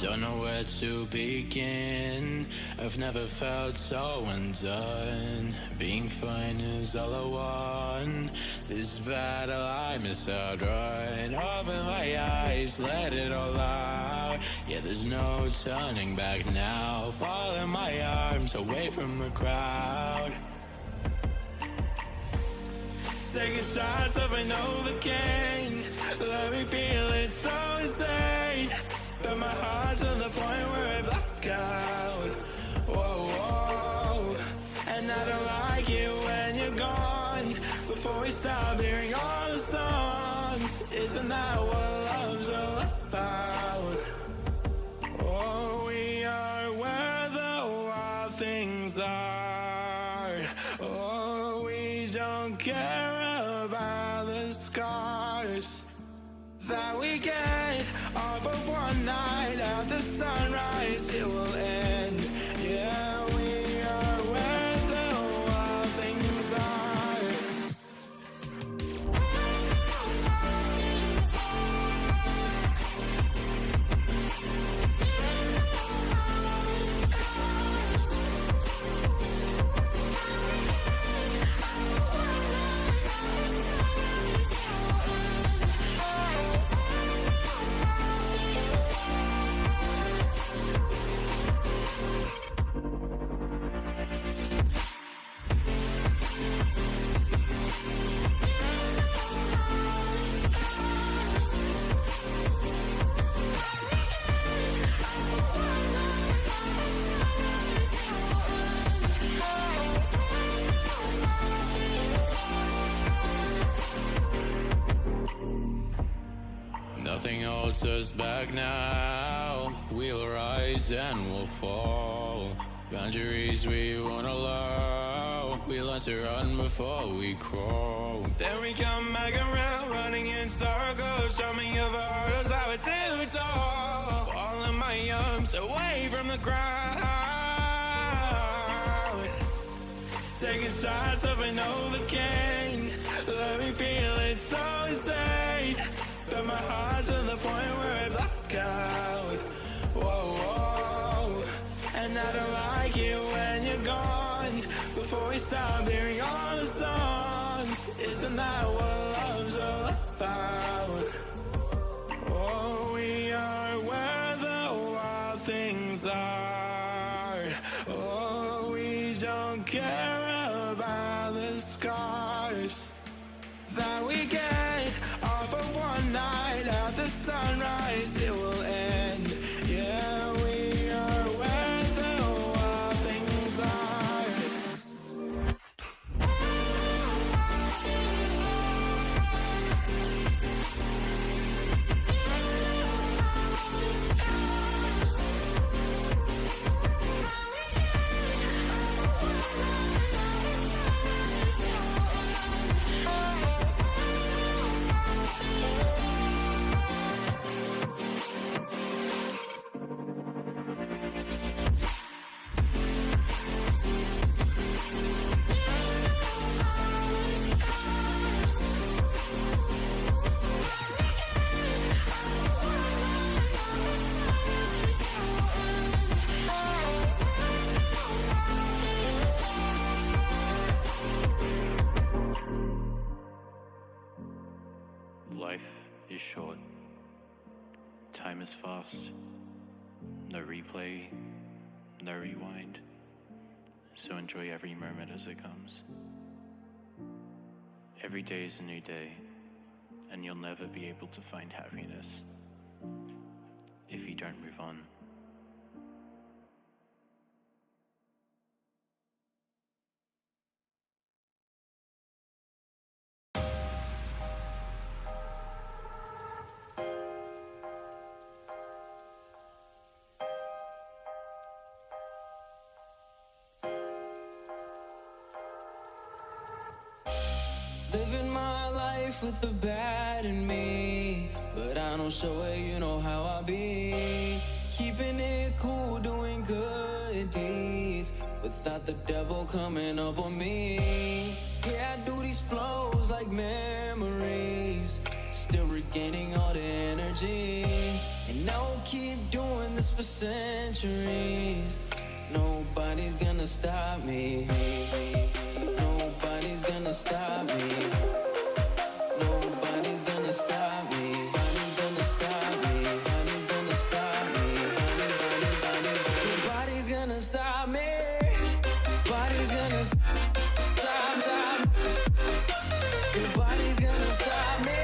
Don't know where to begin. I've never felt so undone. Being fine is all I want. This battle I must outrun. Open my eyes, let it all out. Yeah, there's no turning back now. Fall in my arms, away from the crowd. Taking shots of an Novocaine. Let me feel it so insane. But my heart's to the point where it black out. Whoa, whoa. And I don't like it when you're gone. Before we stop hearing all the songs, isn't that what love's all about? Oh, we are where the wild things are. Oh, we don't care about the scars that we get off of one night after sunrise. It will end. Yeah, we are where the wild things are. Nothing holds us back now. We'll rise and we'll fall. Boundaries we won't allow. We learn to run before we crawl. Then we come back around, running in circles. Show me your hurdles, I was too tall. All in my arms, away from the crowd. Taking shots of an Novocaine. Let me feel it so insane. But my heart's to the point where it black out. Whoa, whoa. And I don't like it when you're gone. Before we stop hearing all the songs, isn't that what love's all about? Oh, we are where the wild things are. Oh, we don't care about the scars that we get off of one night after sunrise. It will end. Yeah, we are where the wild things are. Life is short. Time is fast. No replay, no rewind. So enjoy every moment as it comes. Every day is a new day, and you'll never be able to find happiness if you don't move on. Living my life with the bad in me, but I don't show it, you know how I be. Keeping it cool, doing good deeds, without the devil coming up on me. Yeah, I do these flows like memories, still regaining all the energy. And I will keep doing doing this for centuries. Nobody's gonna stop me. Nobody's gonna stop me. Nobody's gonna stop me. Nobody's gonna stop me. Nobody's gonna stop me. Nobody's gonna stop me. Nobody's gonna stop. Nobody's gonna stop me.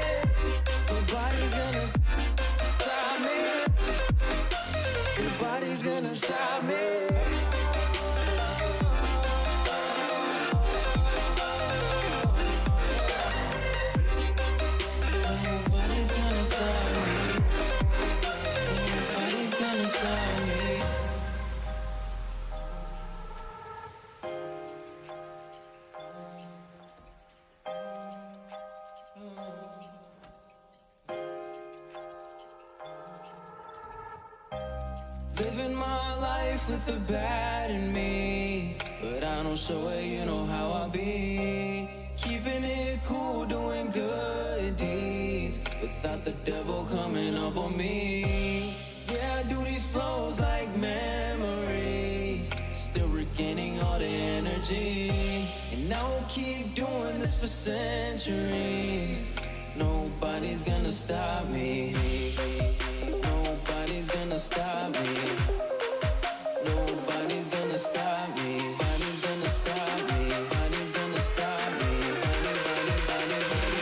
Nobody's gonna stop me. Nobody's gonna stop me. Nobody's gonna stop me. Nobody's gonna stop me. Living my life with the bad in me, but I don't show it, you know how I be. Keeping it cool, doing good deeds, without the devil coming up on me. Yeah, I do these flows like memories, still regaining all the energy. And I will keep doing this for centuries. Nobody's gonna stop me. Nobody's gonna stop me. Nobody's gonna stop me. Nobody's gonna stop me. Nobody's gonna stop me.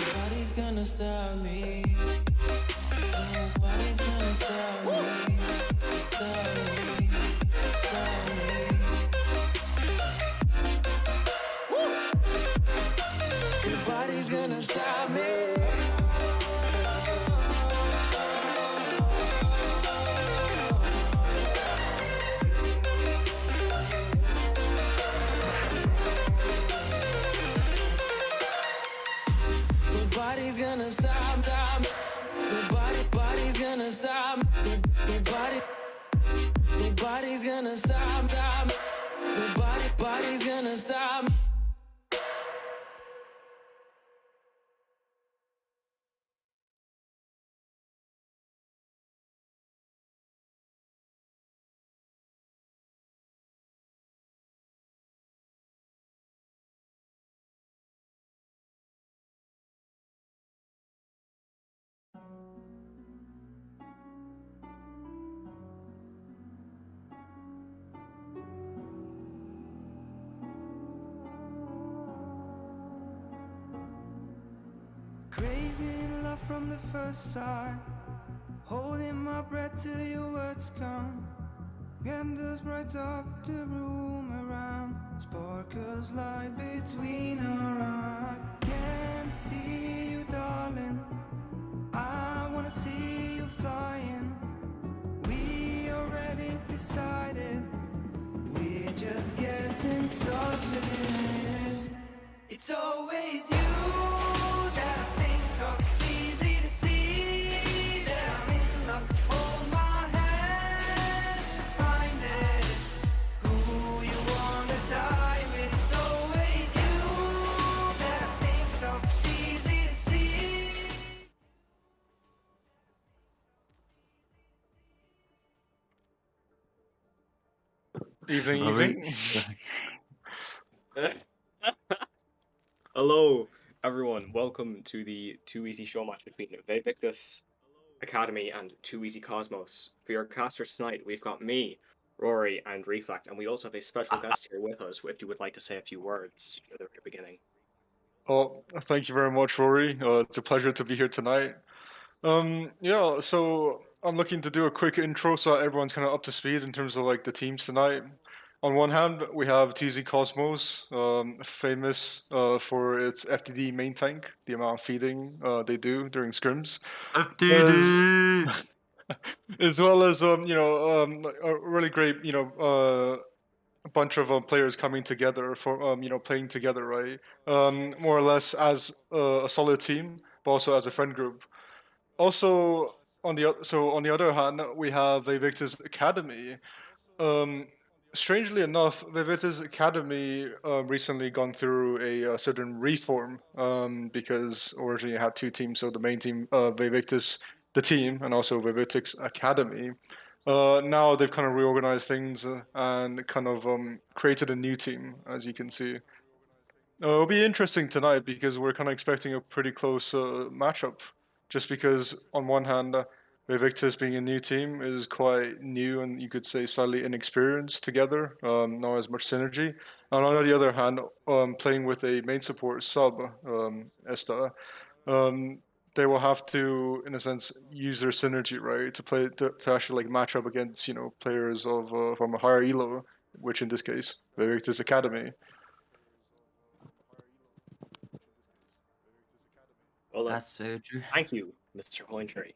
Nobody's gonna stop me. Nobody's gonna stop me. Stop me. Stop me. Nobody's gonna stop me. Nobody's gonna stop. Nobody's gonna stop. Nobody's gonna stop. Nobody's gonna stop. Crazy love from the first sight, holding my breath till your words come. Candles bright up the room around, sparkles light between our eyes. Can't see you, darling, I wanna see you flying. We already decided, we're just getting started. It's always you that I think of. It's easy to see that I'm in love. Hold my hands to find it. Who you wanna die with? It's always you that I think of. It's easy to see. Evening. Hello, everyone. Welcome to the Too Easy show match between Vae Victis Academy and Too Easy Cosmos. For your casters tonight, we've got me, Rory, and Reflect, and we also have a special guest here with us. If you would like to say a few words at the beginning. Oh, thank you very much, Rory. It's a pleasure to be here tonight. Yeah, so I'm looking to do a quick intro so everyone's kind of up to speed in terms of like the teams tonight. On one hand, we have TZ Cosmos, famous for its FTD main tank, the amount of feeding they do during scrims. FTD! As well as, a really great, a bunch of players coming together for playing together, right? More or less as a solid team, but also as a friend group. Also, on the other hand, we have Vae Victis Academy. Strangely enough, Vae Victis Academy recently gone through a certain reform because originally it had two teams, so the main team, Vae Victis, the team, and also Vae Victis Academy. Now they've kind of reorganized things and kind of created a new team, as you can see. It'll be interesting tonight because we're kind of expecting a pretty close matchup. Just because on one hand, Vae Victis being a new team is quite new and you could say slightly inexperienced together, not as much synergy. And on the other hand, playing with a main support sub, Esta, um, they will have to, in a sense, use their synergy, right, to play to actually like match up against players of from a higher elo, which in this case, Vae Victis Academy. Well, That's very true. thank you, Mr. Cointree.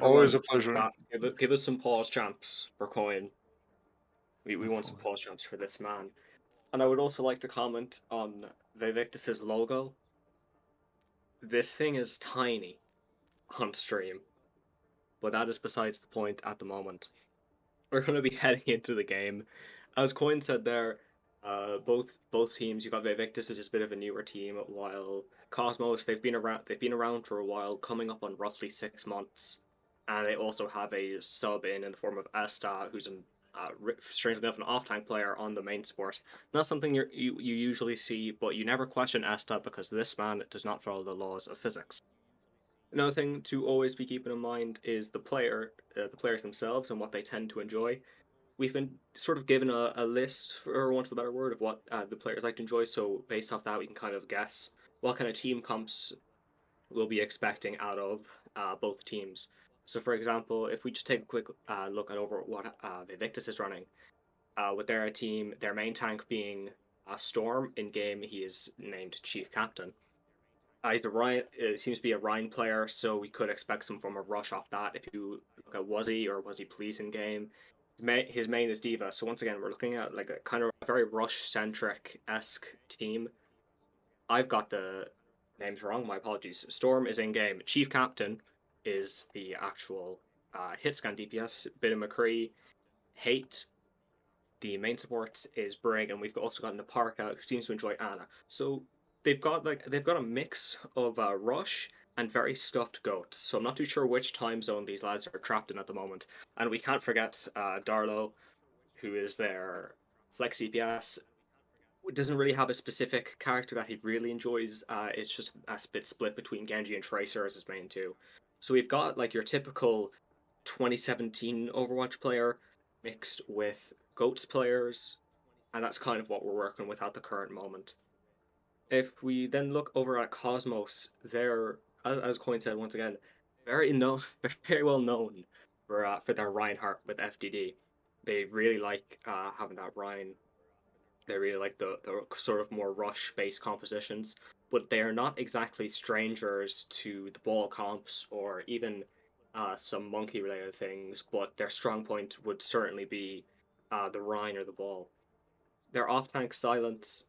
Always Everyone, a pleasure. give us some pause champs for Coin. We want some pause champs for this man. And I would also like to comment on Vae Victis' logo. This thing is tiny on stream, but that is besides the point at the moment. We're going to be heading into the game. As Coin said there, both teams, you've got Vae Victis, which is a bit of a newer team, while Cosmos, they've been around for a while, coming up on roughly 6 months, and they also have a sub in the form of Esta, who's an strangely enough an off-tank player on the main support. Not something you usually see, but you never question Esta because this man does not follow the laws of physics. Another thing to always be keeping in mind is the players themselves and what they tend to enjoy. We've been sort of given a list, for want of a better word, of what the players like to enjoy. So based off that, we can kind of guess what kind of team comps we'll be expecting out of both teams. So, for example, if we just take a quick look at over what Vae Victis is running, with their team, their main tank being Storm. In game, he is named Chief Captain. He's a Ryan. It seems to be a Ryan player, so we could expect some form of rush off that. If you look at Was he Police in game, his main is Diva. So once again, we're looking at like a kind of a very rush centric esque team. I've got the names wrong. My apologies. Storm is in game. Chief Captain is the actual hit scan DPS. Bit of McCree. Hate. The main support is Brig, and we've also got Naparka, who seems to enjoy Anna. So they've got a mix of Rush and very stuffed goats. So I'm not too sure which time zone these lads are trapped in at the moment. And we can't forget Darlow, who is their flex CPS. Doesn't really have a specific character that he really enjoys. It's just a bit split between Genji and Tracer as his main two. So we've got like your typical 2017 Overwatch player mixed with GOATS players, and that's kind of what we're working with at the current moment. If we then look over at Cosmos, they're, as Coin said once again, very well known for their Reinhardt with FDD. They really like having that Ryan. They really like the sort of more rush based compositions, but they are not exactly strangers to the ball comps or even some monkey related things. But their strong point would certainly be the Rhine or the ball. Their off tank Silence,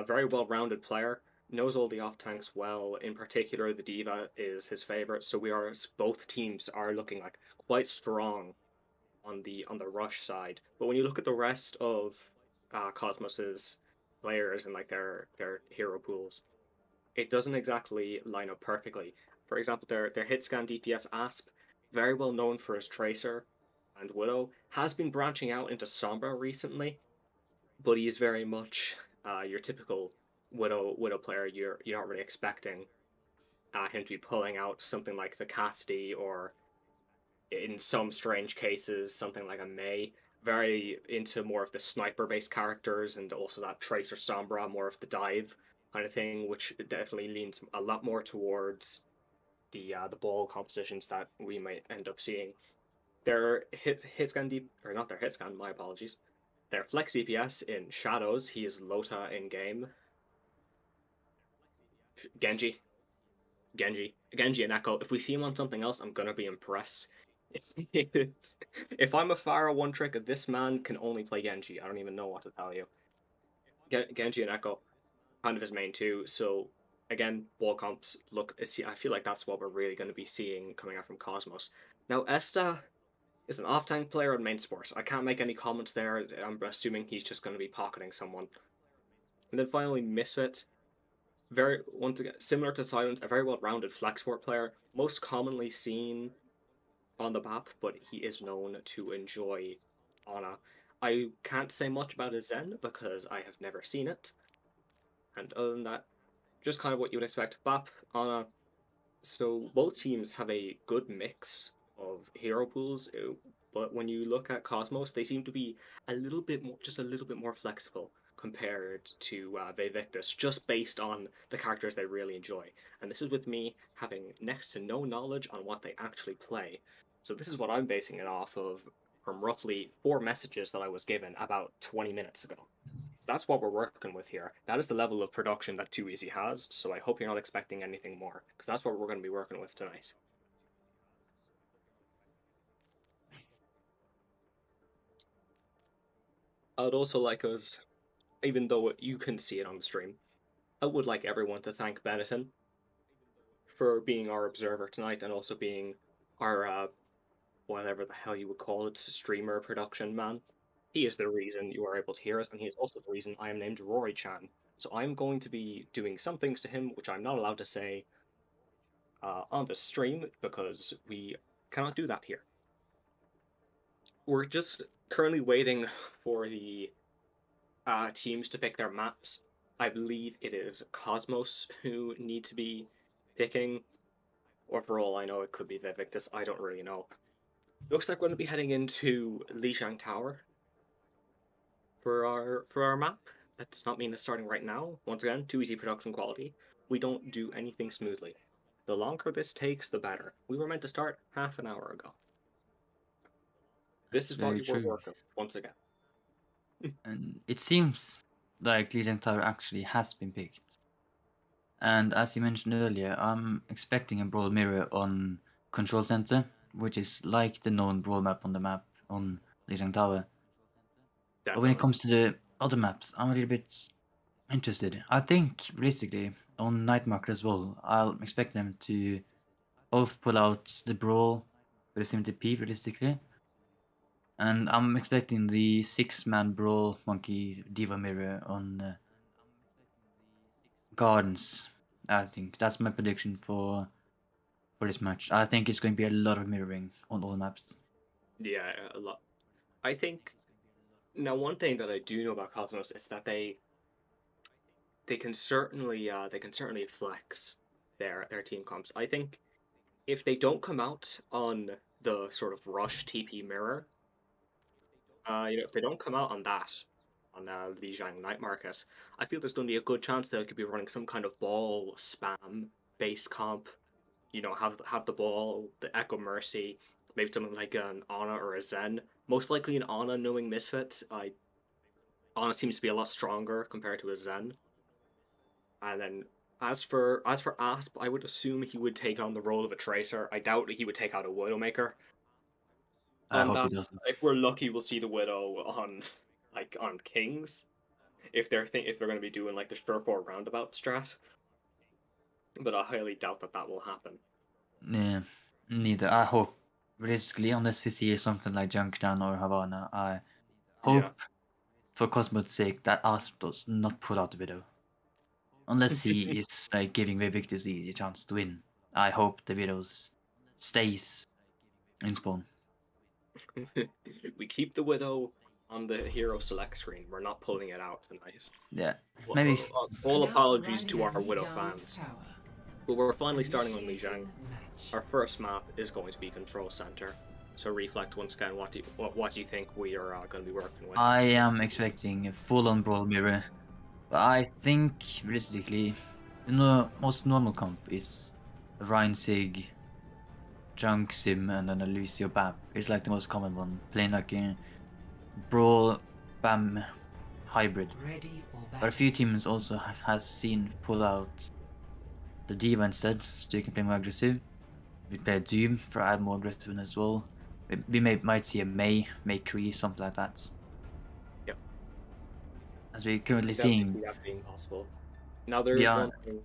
very well rounded player, knows all the off tanks well. In particular, the Diva is his favorite. So both teams are looking like quite strong on the rush side. But when you look at the rest of Cosmos's players and like their hero pools, it doesn't exactly line up perfectly. For example, their hit scan DPS Asp, very well known for his Tracer and Widow, has been branching out into Sombra recently, but he is very much your typical Widow player. You're not really expecting him to be pulling out something like the Cassidy, or in some strange cases something like a Mei. Very into more of the sniper based characters, and also that Tracer Sombra, more of the dive kind of thing, which definitely leans a lot more towards the ball compositions that we might end up seeing. Their hit scan deep, or not their hit scan, my apologies. Their flex CPS in Shadows, he is Lota in game. Genji and Echo. If we see him on something else, I'm gonna be impressed. If I'm a Pharah one trick, this man can only play Genji. I don't even know what to tell you. Genji and Echo, kind of his main two. So again, ball comps. Look, I feel like that's what we're really going to be seeing coming out from Cosmos. Now Esta is an off-tank player on main sports. I can't make any comments there. I'm assuming he's just going to be pocketing someone. And then finally, Misfit. Once again, similar to Silence, a very well-rounded flex sport player. Most commonly seen on the map, but he is known to enjoy Ana. I can't say much about his Zen because I have never seen it. And other than that, just kind of what you would expect. Bap, Ana. So both teams have a good mix of hero pools, but when you look at Cosmos, they seem to be a little bit more, just a little bit more flexible compared to Vae Victis, just based on the characters they really enjoy. And this is with me having next to no knowledge on what they actually play. So this is what I'm basing it off of from roughly 4 messages that I was given about 20 minutes ago. That's what we're working with here. That is the level of production that 2EZ has, so I hope you're not expecting anything more, because that's what we're going to be working with tonight. I would also like us, even though you can see it on the stream, I would like everyone to thank Benetton for being our observer tonight and also being our, whatever the hell you would call it, streamer production man. He is the reason you are able to hear us, and he is also the reason I am named Rory Chan. So I'm going to be doing some things to him which I'm not allowed to say on the stream because we cannot do that here. We're just currently waiting for the teams to pick their maps. I believe it is Cosmos who need to be picking, or for all I know, it could be Vae Victis. I don't really know. Looks like we're going to be heading into Lijiang Tower for our map. That does not mean it's starting right now. Once again, 2EZ production quality. We don't do anything smoothly. The longer this takes, the better. We were meant to start half an hour ago. This is what we were working with, once again. And it seems like Lijiang Tower actually has been picked. And as you mentioned earlier, I'm expecting a Brawl Mirror on Control Center, which is like the known Brawl map on the map on Lijiang Tower. But when it comes to the other maps, I'm a little bit interested. I think, realistically, on Night Market as well, I'll expect them to both pull out the Brawl with a SimTP, realistically. And I'm expecting the 6-man Brawl Monkey Diva Mirror on Gardens. I think that's my prediction for this match. I think it's going to be a lot of mirroring on all maps. Yeah, a lot. I think now one thing that I do know about Cosmos is that they can certainly flex their team comps. I think if they don't come out on the sort of rush TP mirror, if they don't come out on that, on Lijiang Night Market, I feel there's going to be a good chance they could be running some kind of ball spam based comp. Have the ball, the Echo Mercy, maybe something like an Ana or a Zen. Most likely an Ana, knowing Misfit. Ana seems to be a lot stronger compared to a Zen. And then as for Asp, I would assume he would take on the role of a Tracer. I doubt he would take out a Widowmaker. I hope he doesn't. If we're lucky, we'll see the Widow on Kings, if they're going to be doing like the Surefour roundabout strat. But I highly doubt that will happen. Yeah, neither. I hope, realistically, unless we see something like Junkdown or Havana, I hope, for Cosmo's sake, that Asp does not pull out the Widow. Unless he is like giving Vae Victis the easy chance to win. I hope the Widow stays in spawn. We keep the Widow on the hero select screen. We're not pulling it out tonight. Yeah, maybe. All apologies to our Widow fans. But we're finally starting on Lijiang. Our first map is going to be Control Center. So Reflect, once again, what do you think we are going to be working with? I am expecting a full-on Brawl Mirror. But I think, realistically, the most normal comp is Ryan Sig, Junk Sim, and then a Lucio Bap. It's like the most common one. Playing like a Brawl Bam hybrid. But a few teams also has seen pull out the Diva instead, so you can play more aggressive. We play Doom for add more aggressiveness as well. We might see a May Cree, something like that. Yep. As we're currently seeing. See that being possible. Now there is one thing.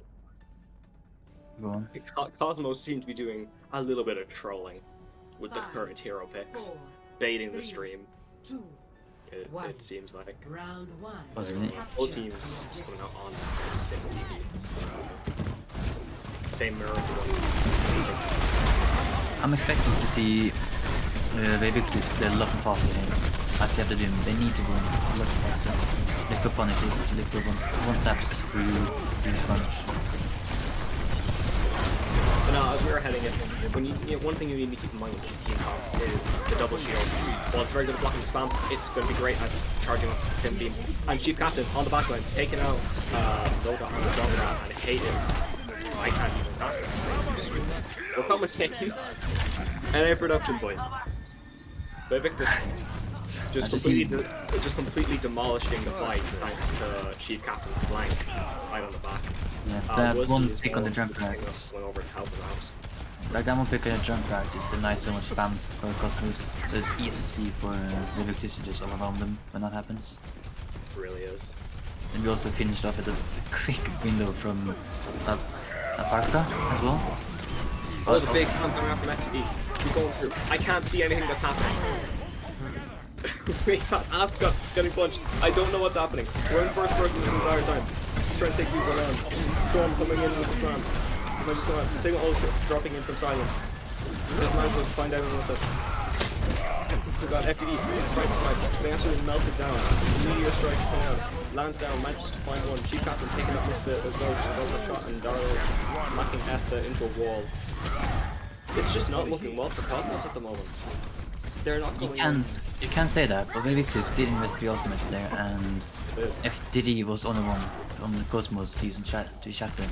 Go on. Cosmos seems to be doing a little bit of trolling with the current hero picks, baiting the stream. It seems like. Round 1. Both teams coming out on the same TV. Same mirror. I'm expecting to see Vae Victis play a lot faster as they have to do. They need to go a lot faster. Liquor punishes, liquor one taps through this punish. But now, as we are heading in, one thing you need to keep in mind with these team comps is the double shield. While it's very good at blocking the spam, it's going to be great at charging up the sim beam. And Chief Captain on the backline is taking out Loda on the Juggernaut, and Hate is. I can't even cast this. We're coming in. NA production, boys. Vae Victis just completely demolishing the fight thanks to Chief Captain's flank right on the back. Yeah, that one pick on the jump card. Went over to help him out. Like that one pick on the jump card just denies so much spam for Cosmos, so it's easy for the Victis to just overwhelm them when that happens. It really is. And we also finished off with a quick window from Aparta as well. Oh, the big spam coming out from FTD. He's going through. I can't see anything that's happening. We got Asuka getting punched. I don't know what's happening. We're in first person this entire time. He's trying to take people around. Storm coming in with the slam. I just want to signal dropping in from silence. This man will find out with it. We got FTD, right strike. They actually melted down. Meteor strike coming out. Lands down, manages to find one. Chief Captain taking up Misfit as well. Overshot and Darrow smacking Esta into a wall. It's just not looking well for Cosmos at the moment. They're not going in. You can say that, but Vae Victis did invest 3 ultimates there, and FDD was on the one on the Cosmos to shatter.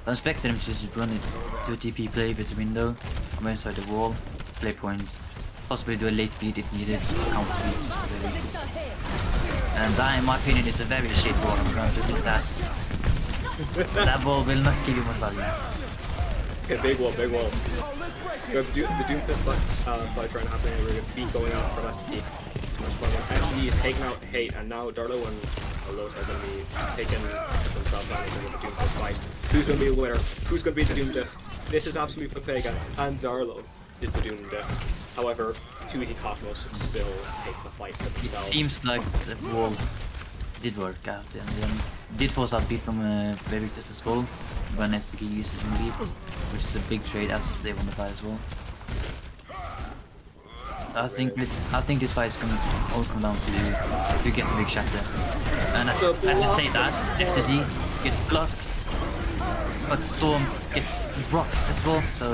I expected him to just run it, do a TP play with the window, on inside the wall, play point, possibly do a late beat if needed, counter beats for Vae Victis. And that, in my opinion, is a very shit wall. I'm going to think that wall will not give you much value. Okay, big wall, big wall. We have the Doomfist fight trying to happen anyway. It's beat going out from STP. FTD is taking out Hate, and now Darlo and Lotus are going to be taking themselves out in the Doomfist fight. Who's going to be the winner? Who's going to be the Doom Diff? This is absolutely for Pega, and Darlo is the Doom Diff. However, 2EZ Cosmos still take the fight for themselves. It seems like the wall did work out, and then did force out beat from Vae Victis as well when SDK uses him beat, which is a big trade as they want to fight as well. I think this fight is going to all come down to who gets a big shatter. And as I say that, FTD gets blocked, but Storm gets rocked as well, so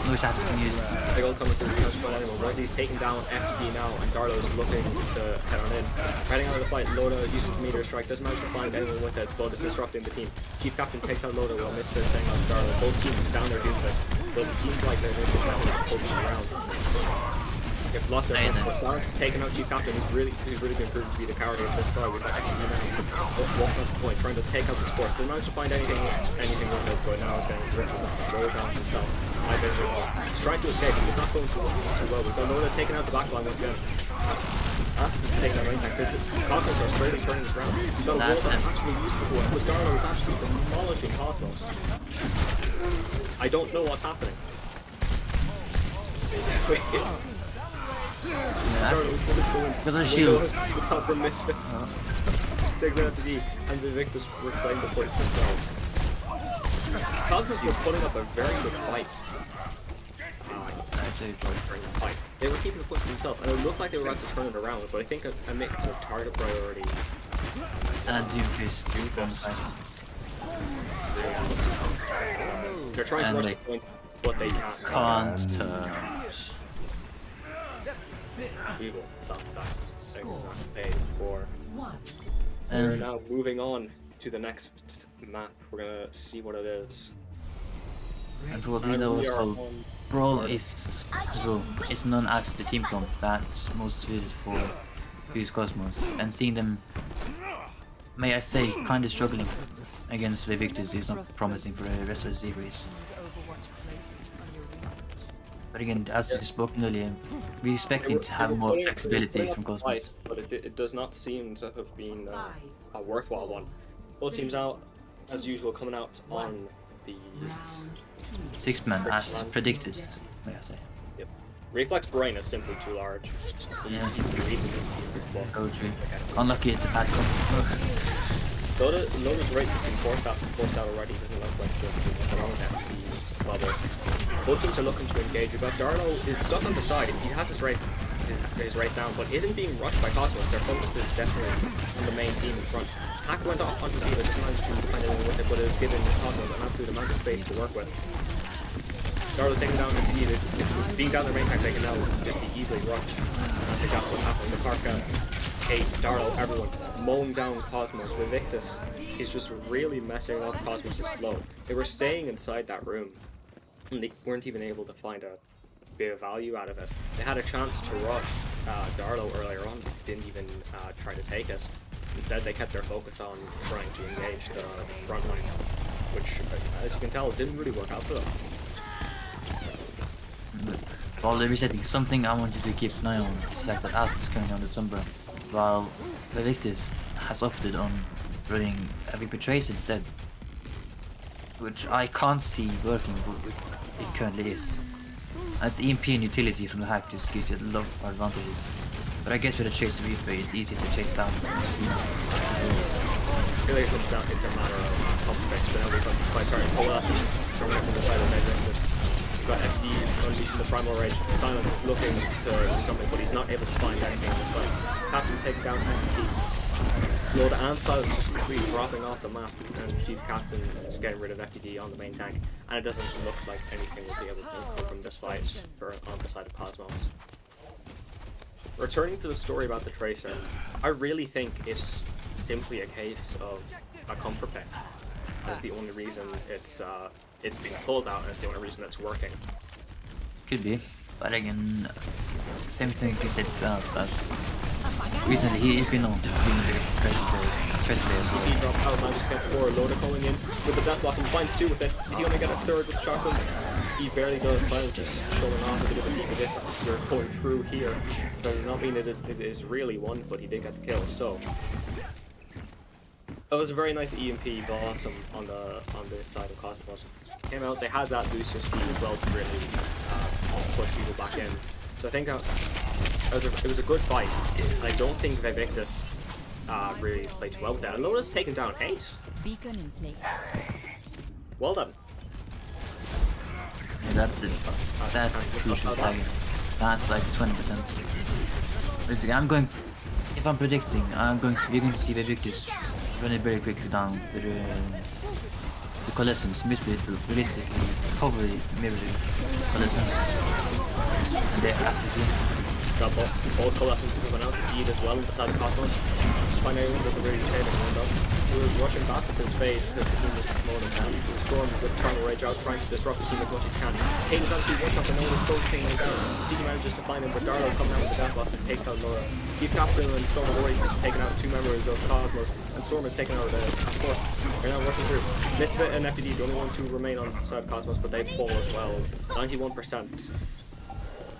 no shatter can use. They all coming through the touch point anyway. Rosie's taking down FTD now, and Darlo is looking to head on in. Heading out of the fight, Loda uses the meteor strike, doesn't manage to find anyone with it, but is disrupting the team. Chief Captain takes out Loda while Misfit saying out Darlo. Both teams down their Doomfist, but it seems like they're just having to pull this around. They've lost their first, but Silence has taken out Chief Captain, who's really been proven to be the coward of this fight. We've got FTD now walking up the point, trying to take out the sports. Doesn't manage to find anything with it, but now it's getting driven roll down himself. He's trying to escape, but it's not going too well. We've got Loda's taking out the backline once again. Asuka's taking out running back. Cosmos are slowly turning this around. We've got a wall that's actually used before, but Darlo is actually demolishing Cosmos. I don't know what's happening. With a shield. From Misfit. Takes out the D, and the Victis reclaim the point themselves. Cosmos were putting up a very good fight. They were keeping the point to themselves, and it looked like they were about to turn it around, but I think a mix of target priority and Doomfist. They're trying to rush the point, but they can't touch. We will stop that for. We're now moving on to the next map. We're gonna see what it is. And probably that was called Brawl is known as the team comp that's most suited for Fuse Cosmos, and seeing them, may I say, kind of struggling against Vae Victis is not promising for the rest of the series. But again, as you spoken earlier, we expecting to have more flexibility from Cosmos. But it does not seem to have been a worthwhile one. Both teams out, as usual, coming out on the 6-man as predicted, may I say. Yep. Reflex Brain is simply too large. Yeah. He's been reading these teams as well. So true. Unlucky it's a bad comp. Loda's right been forced out already. Doesn't look like the long FP's bubble. Both teams are looking to engage. We've got Darlo is stuck on the side. He has his right down, but isn't being rushed by Cosmos. Their focus is definitely on the main team in front. Hack went off onto the just managed to find anyone with it, but it has given Cosmos an absolute amount of space to work with. Darlo's taking down FD. Being down their main tank, they can now just be easily rushed. That's exactly what's happening. The Parka, Kate, Darlo, everyone mowing down Cosmos. Vae Victis is just really messing up Cosmos' flow. They were staying inside that room, and they weren't even able to find a bit of value out of it. They had a chance to rush Darlo earlier on, but didn't even try to take it. Instead, they kept their focus on trying to engage the front line, which, as you can tell, didn't really work out for them. While they're resetting, something I want you to keep an eye on is the fact that Ask is currently on the Sombra, while Vae Victis has opted on running a Reaper Trace instead, which I can't see working, but it currently is. As the EMP and utility from the hack just gives you a lot of advantages, but I guess with a Chase Reaper it's easier to chase down. Really it comes down, it's a matter of confidence, but now we've got quite starting coalescence from the side of Vae Victis. Got FD unleashing the primal rage. Silence is looking to do something, but he's not able to find anything in this fight. Captain taking down SCP. Loda and Silence just completely dropping off the map, and Chief Captain is getting rid of FDD on the main tank. And it doesn't look like anything will be able to come from this fight on the side of Cosmos. Returning to the story about the Tracer, I really think it's simply a case of a comfort pick. That's the only reason it's being pulled out, and it's the only reason it's working. Could be, but again, same thing you said as recently he's been on being very stress player as well. He dropped out, managed to get 4. Loda calling in with the Death Blossom, finds 2 with it. Is he going to get a 3rd with shotguns? He barely does. Silence is showing off a bit of a deeper difference. We're going through here. So does not mean it is really 1, but he did get the kill. So it was a very nice EMP Blossom on this side of Cosmos. Came out, they had that Lucius speed as well to really push people back in. So I think it was a good fight. And I don't think Vae Victis really played too well with that. And Loda's taken down 8. Beacon in place. Well done. Yeah, that's it. That's crucial second. That's like 20%. Basically, if I'm predicting, we're going to see Vae Victis run it very quickly down with the Coalescence, basically, probably mirroring Coalescence. And they as we see. Got both Coalescence coming out, Deed as well, beside the Cosmos. Just find anyone doesn't really say anything though. He was rushing back with his fade because the team was mowing him down. Storm with trying to rage out, trying to disrupt the team as much as he can. Kane is actually one shot, but no one is still taking him down. Deed manages to find him, but Darlo coming out with the Death Blast and takes out Laura. Chief Captain and Storm have already taken out 2 members of Cosmos, and Storm has taken out a 4th. They're now working through. Misfit and FDD, the only ones who remain on the side of Cosmos, but they fall as well. 91%.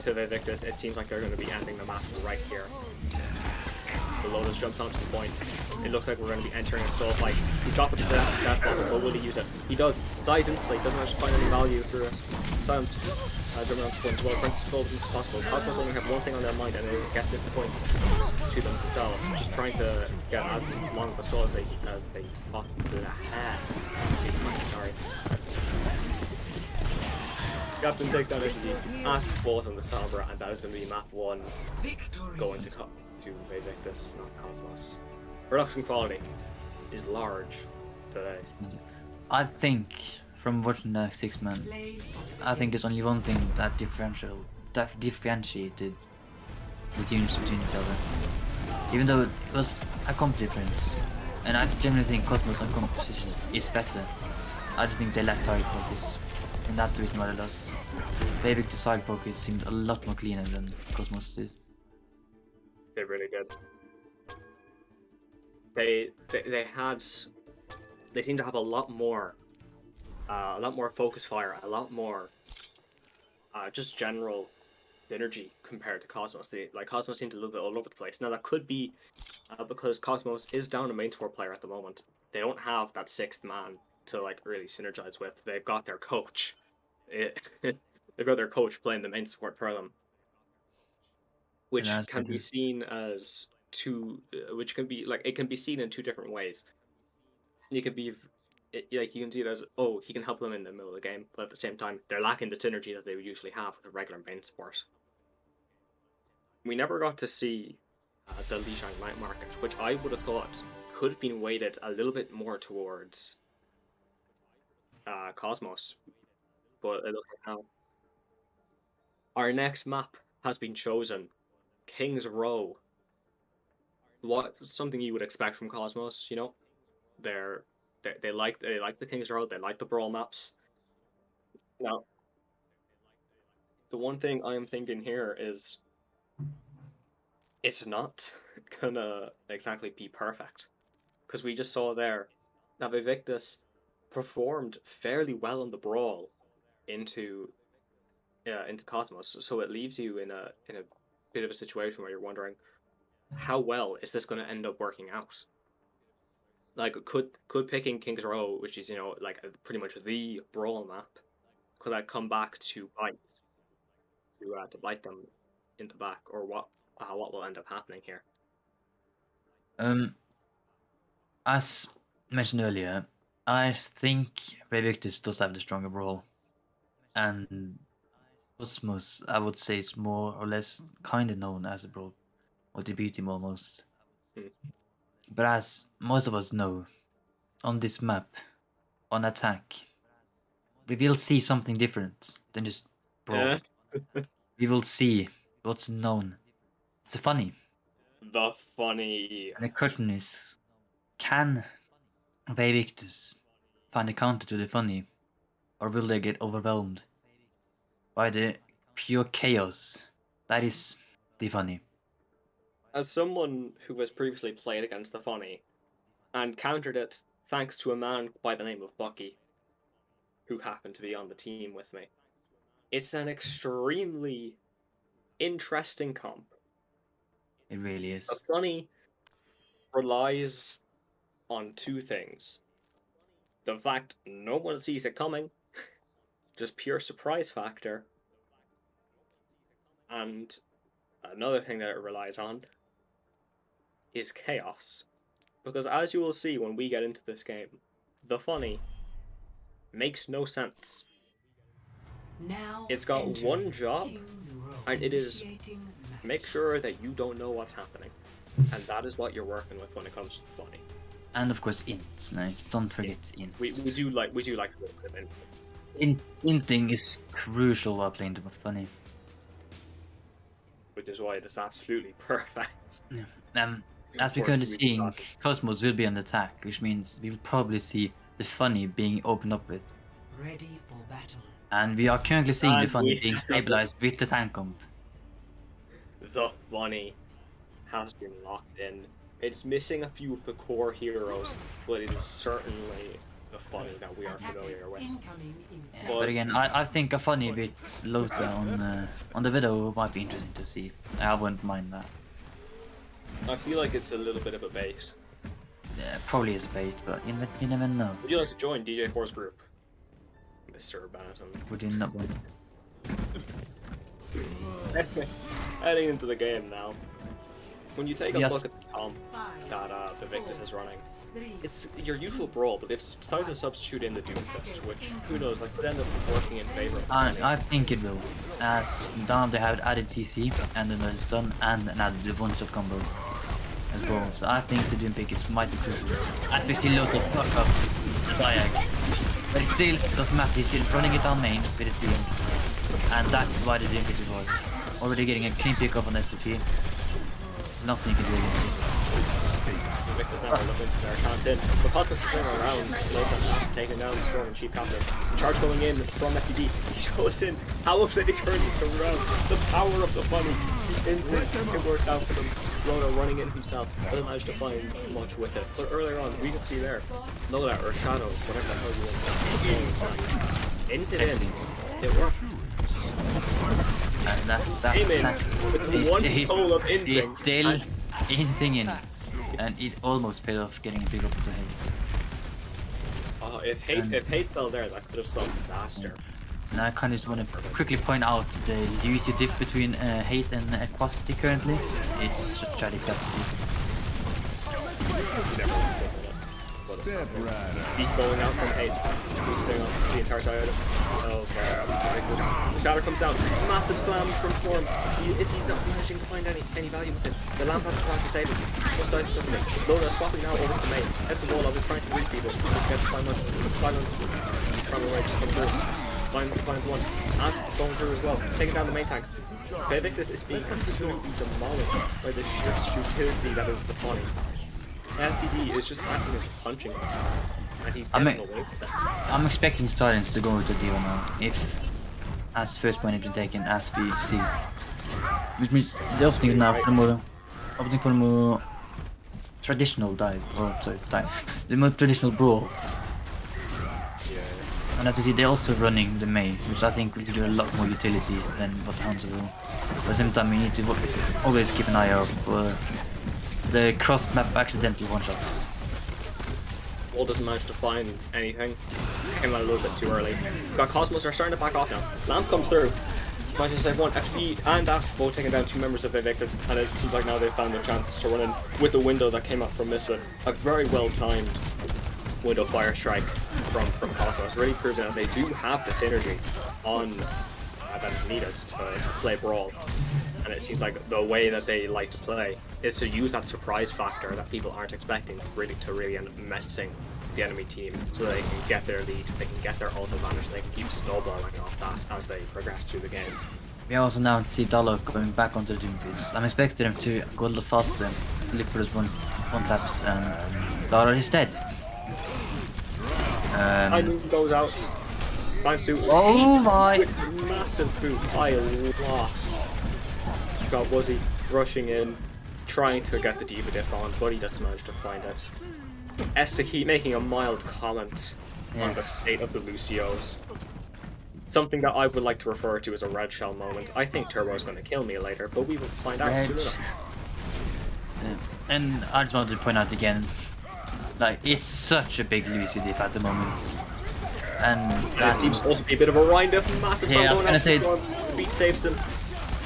To Vae Victis, it seems like they're going to be ending the map right here. The Lotus jumps onto the point. It looks like we're going to be entering a stall fight. He's got the Death Blossom, but will he use it? He does. Dies instantly. Doesn't actually find any value through it. Silenced. Jumping onto the point as well. Trying to control them as possible. Cosmos only have one thing on their mind, and it is get this point to themselves. Just trying to get as long of a stall as they possibly have. Sorry. Captain takes down FD, Ask falls on the Sombra, and that is going to be map 1 going to Vae Victis, not Cosmos. Production quality is large today. I think, from watching the 6-man, I think there's only one thing that differentiated the teams between each other. Even though it was a comp difference, and I generally think Cosmos on composition is better, I just think they lack target focus. And that's the reason why they lost. Vae Victis side focus seemed a lot more cleaner than Cosmos did. They really did. They seem to have a lot more focus fire, a lot more just general synergy compared to Cosmos. Cosmos seemed a little bit all over the place. Now that could be because Cosmos is down a main support player at the moment. They don't have that 6th man to really synergize with. They've got their coach. They've got their coach playing the main support for them, which can be seen as it can be seen in 2 different ways. you can be like you can see it as, oh, he can help them in the middle of the game, but at the same time they're lacking the synergy that they would usually have with a regular main support. We never got to see the Lijiang Night Market, which I would have thought could have been weighted a little bit more towards Cosmos, but it looks like now our next map has been chosen, King's Row. Something you would expect from Cosmos, you know? They like the King's Row, they like the brawl maps. Now, the one thing I am thinking here is it's not gonna exactly be perfect, because we just saw there that Vae Victis performed fairly well on the brawl into Cosmos, so it leaves you in a bit of a situation where you're wondering, how well is this going to end up working out? Like, could picking King's Row, which is, you know, like pretty much the brawl map, could that come back to bite to bite them in the back, or what will end up happening here? As mentioned earlier, I think Vae Victis does have the stronger brawl, and Cosmos, I would say, is more or less kind of known as a brawl, or the B team almost. But as most of us know, on this map, on attack, we will see something different than just brawl. We will see what's known. It's the funny. The funny. And the question is, can Vae Victis find a counter to the funny, or will they get overwhelmed by the pure chaos that is the funny? As someone who has previously played against the funny and countered it thanks to a man by the name of Bucky, who happened to be on the team with me, it's an extremely interesting comp. It really is. The funny relies on two things. The fact no one sees it coming, just pure surprise factor, and another thing that it relies on is chaos. Because as you will see when we get into this game, the funny makes no sense. It's got one job, and it is make sure that you don't know what's happening. And that is what you're working with when it comes to the funny. And of course ints, like, don't forget ints. We do like a little bit of int. Inting is crucial while playing the funny. Which is why it is absolutely perfect. Yeah. As we're currently seeing, Cosmos will be on attack, which means we will probably see the funny being opened up with. Ready for battle. And we are currently seeing the funny being stabilized with the tank comp. The funny has been locked in. It's missing a few of the core heroes, but it is certainly the funny that we are familiar with. Yeah, but again, I think a funny bit Lota on the video might be interesting to see. I wouldn't mind that. I feel like it's a little bit of a bait. Yeah, probably is a bait, but you never know. Would you like to join DJ4's group, Mr. Bantam? Would you not want? Heading into the game now. When you take a look at the comp that Vae Victis is running, it's your usual brawl, but they've decided to substitute in the Doomfist, which, who knows, like, could end up working in favor of the I think it will, as now they have added CC and another stun and added the one-shot combo as well, so I think the Doom pick is mighty crucial, as we see Lota fuck up the Diag, but it still doesn't matter, he's still running it on main with his team, and that's why the Doom pick is working. Already getting a clean pick up on SCP, nothing you can do against it. Victis now looking for their chance in, but Cosmos is going around, Lota has taken down Storm and Chief Captain. Charge going in from FDD, he goes in, how have they turned this around? The power of the funny, it works out for them. Lota running in himself, doesn't manage to find much with it, but earlier on, we could see there, Lola or Shadows, whatever the hell you want, into it, it worked. And he's still inting in, and it almost paid off getting a big up to hate. Oh, if hate fell there, that could have spelled disaster. And I kind of just want to quickly point out the UEC diff between hate and Aquacity currently. It's tragic to see. Deep bowling out from 8, boosting up the entire side of Victis. The shatter comes down, massive slam from Storm. He's not managing to find any value with it. The lamp has to try to save him. Just dies because of it. Lola swapping now over to the main. Gets the wall up, is trying to reach people. Just gets silence from away, just come through. Finds one. Ant going through as well. Taking down the main tank. Vae Victis is being absolutely demolished by the sheer stupidity that is the funny. FPD is just acting as a punching bag, and he's getting away with that. I'm expecting Silence to go to Dio now, if as first point has been taken as we see. Which means the opening now for the more traditional dive, the more traditional brawl. And as you see, they're also running the Mei, which I think will give a lot more utility than what Hanzo will. At the same time, we need to always keep an eye out for the cross-map accidental one-shots. Wall doesn't manage to find anything. Came out a little bit too early. Got Cosmos are starting to back off now. Lamp comes through. Manages to save one. FP and Asp both taking down 2 members of Vae Victis, and it seems like now they've found a chance to run in with the window that came up from Misfit. A very well-timed window fire strike from Cosmos, really proving that they do have the synergy on that is needed to play Brawl. And it seems like the way that they like to play is to use that surprise factor that people aren't expecting to really end up messing the enemy team, so they can get their lead, they can get their ult advantage, they can keep snowballing off that as they progress through the game. We also now see Dollar going back onto the Doom piece. I'm expecting him to go a little faster, look for his one taps, and Dollar is dead. Timing goes out. Thanks to Oh my! Massive boot. I lost. Got Wuzzy rushing in, trying to get the Diva diff on, but he doesn't manage to find it. Estaki making a mild comment on the state of the Lucios. Something that I would like to refer to as a red shell moment. I think Turbo's going to kill me later, but we will find out soon enough. And I just wanted to point out again, like, it's such a big Lucio diff at the moment. And it seems supposed to be a bit of a rind-off, massive yeah, going out. say Beat saves them.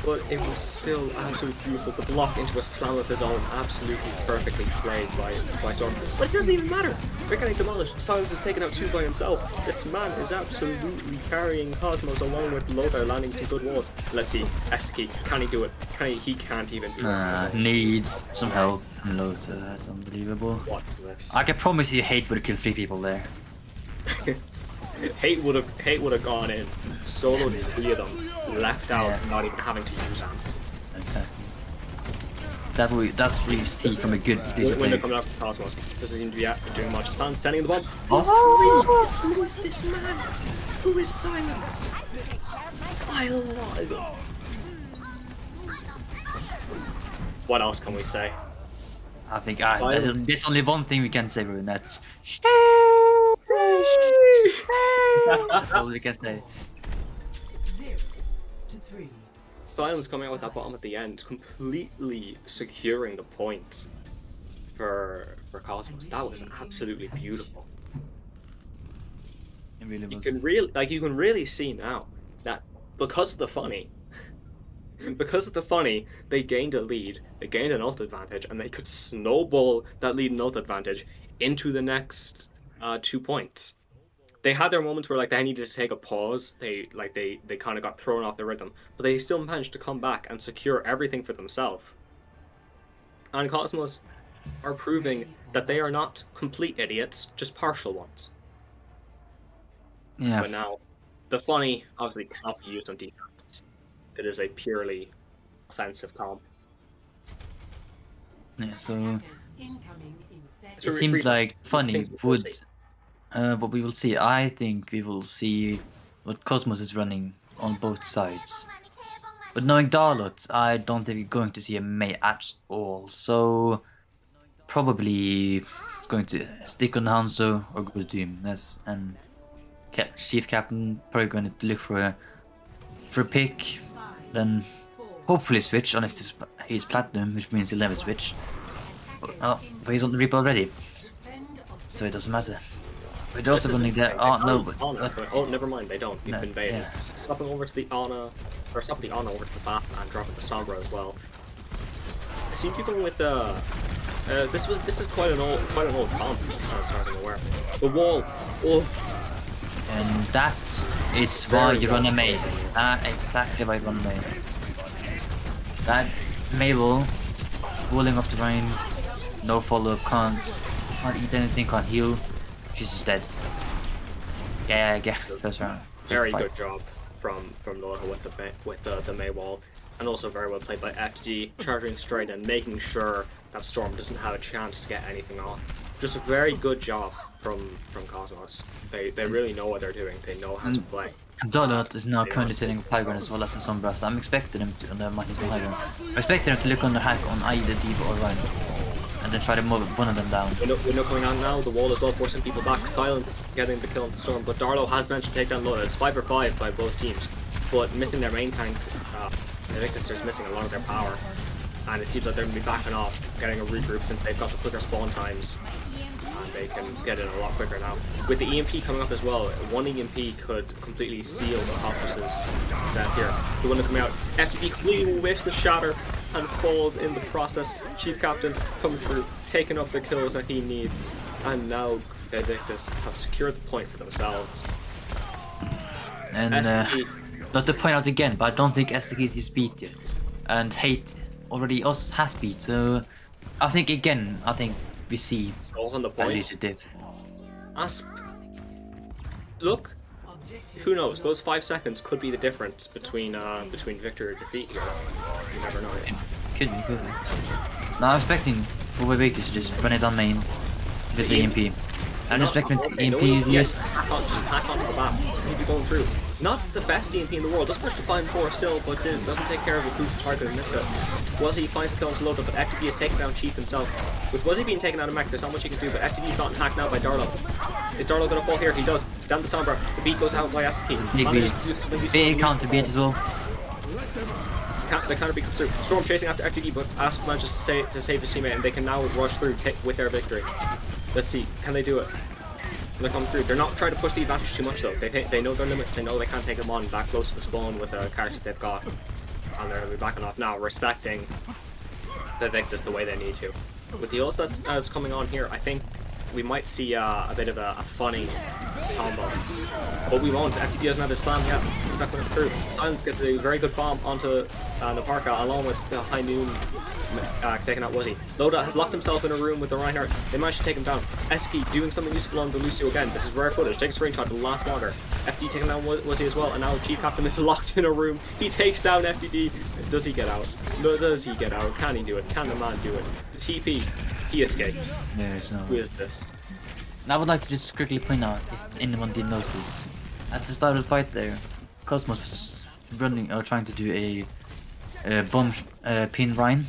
But it was still absolutely beautiful. The block into a slam of his own, absolutely perfectly played by Storm. But it doesn't even matter. They're getting demolished. Silence is taken out 2 by himself. This man is absolutely carrying Cosmos along with Lothar, landing some good walls. Let's see, Estaki, can he do it? He can't even do it. Needs some help from Lothar, that's unbelievable. What this? I can promise you Hate would kill 3 people there. Hate would have gone in, soloed 3 of them, left out, not even having to use them. Exactly. That's what you see from a good piece of play. Window coming out from Cosmos. Doesn't seem to be doing much. Silence standing in the bomb. Who is this man? Who is Silence? I love it. What else can we say? I think there's only one thing we can say, Rune, that's that's all we can say. 0-3. Silence coming out with that bottom at the end, completely securing the point for Cosmos. That was absolutely beautiful. It really was. You can really see now that because of the funny, they gained a lead, they gained an ult advantage, and they could snowball that lead and ult advantage into the next 2 points. They had their moments where they needed to take a pause. They kind of got thrown off the rhythm, but they still managed to come back and secure everything for themselves. And Cosmos are proving that they are not complete idiots, just partial ones. Yeah. But now, the funny obviously cannot be used on defense. It is a purely offensive comp. Yeah, so Incoming in 30 it seemed like funny would what we will see. I think we will see what Cosmos is running on both sides. But knowing Darlot, I don't think we're going to see a Mei at all. So probably it's going to stick on Hanzo or go to him. And Chief Captain probably going to look for a pick, then hopefully switch unless he's platinum, which means he'll never switch. But he's on the rip already, so it doesn't matter. But they're also running there. Oh no! Oh, never mind. They don't. You've been baited. Yeah. Swapping over to the Ana, or swapping the Ana over to the Bath and dropping the Sombra as well. I seem to be going with the This is quite an old comp, as far as I'm aware. The wall. Oh, And that's why you run a Mei. That's exactly why you run a Mei. That Mabel, walling off the rain, no follow-up, can't eat anything, can't heal. She's just dead. Yeah, first round. very good job from Laura with the Mei wall, and also very well played by FG, charging straight and making sure that Storm doesn't have a chance to get anything off. Just a very good job from Cosmos. They really know what they're doing. They know how to play. Dodot is now currently sitting with High Ground as well as the Sunburst. I'm expecting him to, on the Martin's High Ground. I'm expecting him to look under hack on either Diva or Ryan. And then try to move one of them down. Window coming on now, the wall as well, forcing people back. Silence getting the kill on the Storm, but Darlow has managed to take down Loda. It's 5 for 5 by both teams, but missing their main tank. Vae Victis is missing a lot of their power, and it seems like they're going to be backing off, getting a regroup since they've got the quicker spawn times. And they can get it a lot quicker now. With the EMP coming up as well, one EMP could completely seal the Cosmos' death here. The one coming out, FTP completely whiffs the shatter and falls in the process. Chief Captain coming through, taking up the kills that he needs, and now Vae Victis have secured the point for themselves. And not to point out again, but I don't think SDK is beat yet. And Hate already has beat, so I think we see On the at point. least a diff. Asp. Look, who knows? Those 5 seconds could be the difference between victory or defeat here. You never know. Could be. Now I'm expecting for Vae Victis to just run it on main with the EMP. I'm expecting EMP just hack onto the map. Keep going through. Not the best EMP in the world. Doesn't work to find 4 still, but doesn't take care of a crucial target in this. Wuzzy finds the kill onto Loda, but FTB is taking down Chief himself. With Wuzzy being taken out of mech, there's not much he can do, but FTB's gotten hacked now by Darlow. Is Darlow gonna fall here? He does. Down the Sombra. The beat goes out by FTP. Big counter beat as well. The counter beat comes through. Storm chasing after FTD, but Asp manages to save his teammate, and they can now rush through with their victory. Let's see. Can they do it? They come through. They're not trying to push the advantage too much though. They know their limits. They know they can't take them on that close to the spawn with the characters they've got, and they're gonna be backing off now, respecting the Victus the way they need to. With the ults that's coming on here, I think we might see a bit of a funny combo, but we won't. FTP doesn't have his slam yet. He's not going through. Silence gets a very good bomb onto Naparka, along with the High Noon taking out Wuzzy. Loda has locked himself in a room with the Reinhardt. They managed to take him down. Eski doing something useful on the Lucio again. This is rare footage. Take a screenshot. It'll last longer. FD taking down Wuzzy as well, and now Chief Captain is locked in a room. He takes down FDD. Does he get out? No, does he get out? Can he do it? Can the man do it? TP. He escapes. There's no. Who is this? And I would like to just quickly point out, if anyone did notice, at the start of the fight there, Cosmos was running or trying to do a bomb pin Ryan,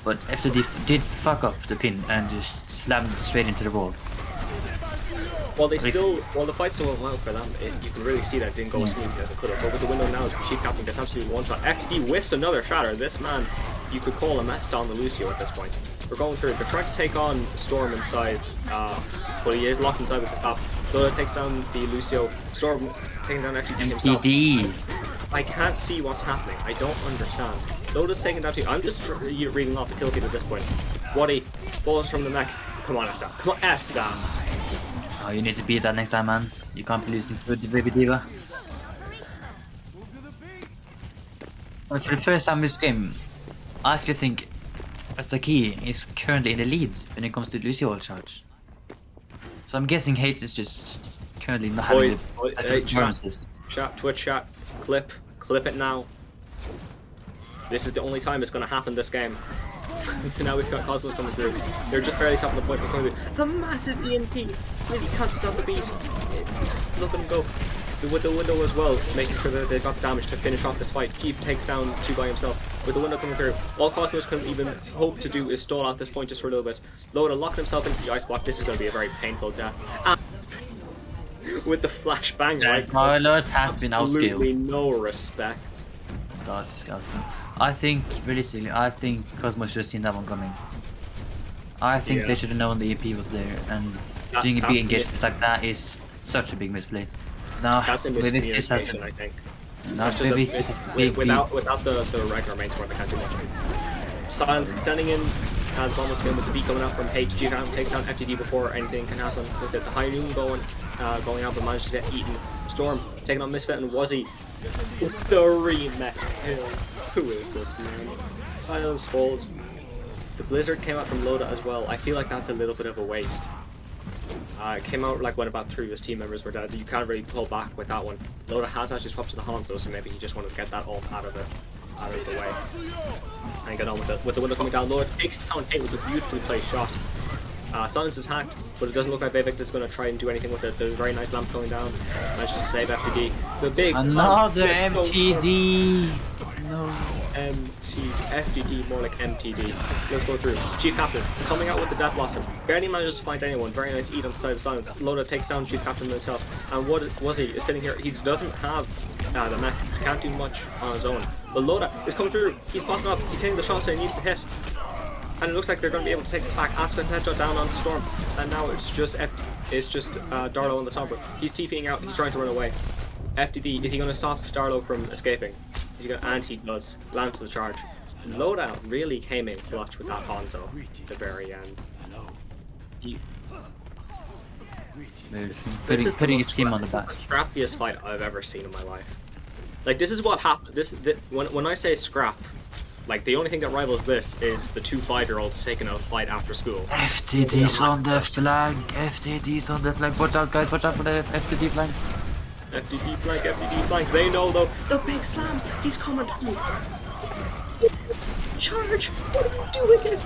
but FTD did fuck up the pin and just slammed straight into the wall. While the fight still went well for them, you can really see that it didn't go as smoothly as it could have. But with the window now, Chief Captain gets absolutely one shot. FTD whiffs another shatter. This man, you could call a mess on the Lucio at this point. We're going through. They're trying to take on Storm inside, but he is locked inside with the top. Loda takes down the Lucio. Storm taking down FTD himself. I can't see what's happening. I don't understand. Loda's taking down 2. I'm just reading off the kill feed at this point. Waddy balls from the mech. Come on, Esta. Come on, Esta. Oh, you need to beat that next time, man. You can't be losing to the Baby Diva. But for the first time in this game, I actually think Astaki is currently in the lead when it comes to Lucio charge. So I'm guessing Hate is just currently not having the best performances. Chat, Twitch chat, clip it now. This is the only time it's going to happen this game. Now we've got Cosmos coming through. They're just barely stopping the point. A massive EMP really cancels out the beat. Look at him go. With the window as well, making sure that they've got the damage to finish off this fight. Chief takes down 2 by himself. With the window coming through, all Cosmos can even hope to do is stall out this point just for a little bit. Loda locked himself into the ice block. This is going to be a very painful death. With the flashbang, right? My lord has been outskilled. Absolutely no respect. God, disgusting. I think, realistically, Cosmos should have seen that one coming. I think they should have known the EP was there, and doing a big engagement like that is such a big misplay. Now, that's a miscommunication, I think. Without the regular main support, they can't do much. Silence sending in The bomb once again with the beat coming out from H. G-Ram takes down FTD before anything can happen with it. The high noon going out, but manages to get eaten. Storm taking on Misfit and Wuzzy. The remake kill. Who is this man? Silence falls. The Blizzard came out from Loda as well. I feel like that's a little bit of a waste. It came out like when about 3 of his team members were dead. You can't really pull back with that one. Loda has actually swapped to the Hanzo, so maybe he just wanted to get that ult out of the way. And get on with it. With the window coming down, Loda takes down H with a beautifully placed shot. Silence is hacked, but it doesn't look like Vae Victis is going to try and do anything with it. There's a very nice lamp going down. Managed to save FTD. The big another MTD. No. FTD, more like MTD. Let's go through. Chief Captain coming out with the Death Blossom. Barely manages to find anyone. Very nice eat on the side of Silence. Loda takes down Chief Captain himself. And what was he? Is sitting here. He doesn't have the mech. He can't do much on his own. But Loda is coming through. He's popping up. He's hitting the shots that he needs to hit. And it looks like they're going to be able to take this back. Aspect's headshot down onto Storm. And now it's just Darlo on the top. He's TPing out. He's trying to run away. FTD, is he going to stop Darlo from escaping? Is he going to? And he does. Lands the charge. Loadout really came in clutch with that Hanzo at the very end. Putting his team on the back. This is the scrappiest fight I've ever seen in my life. Like, this is what happened. When I say scrap, like, the only thing that rivals this is the 2 5-year-olds taking a fight after school. FTD's on the flank. FTD's on the flank. Watch out, guys. Watch out for the FTD flank. FTD flank, FTD flank. They know, though. The big slam. He's coming through. Charge! What are you doing?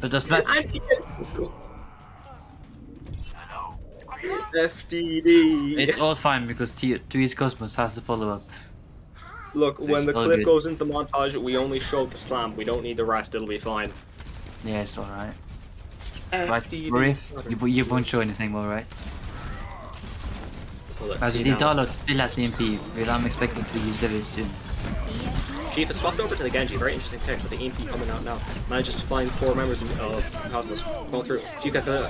But does not. FTD. It's all fine because 2East Cosmos has to follow up. Look, It's when the all clip good. goes into the montage, we only show the slam. We don't need the rest. It'll be fine. Yeah, it's alright. FTD. Right, Rory? You won't show anything more, right? Well, let's As see the now. Darlot still has the MP, but I'm expecting to use very soon. Chief has swapped over to the Genji. Very interesting pick with the EMP coming out now. Manages to find 4 members of Cosmos going through. Chief gets the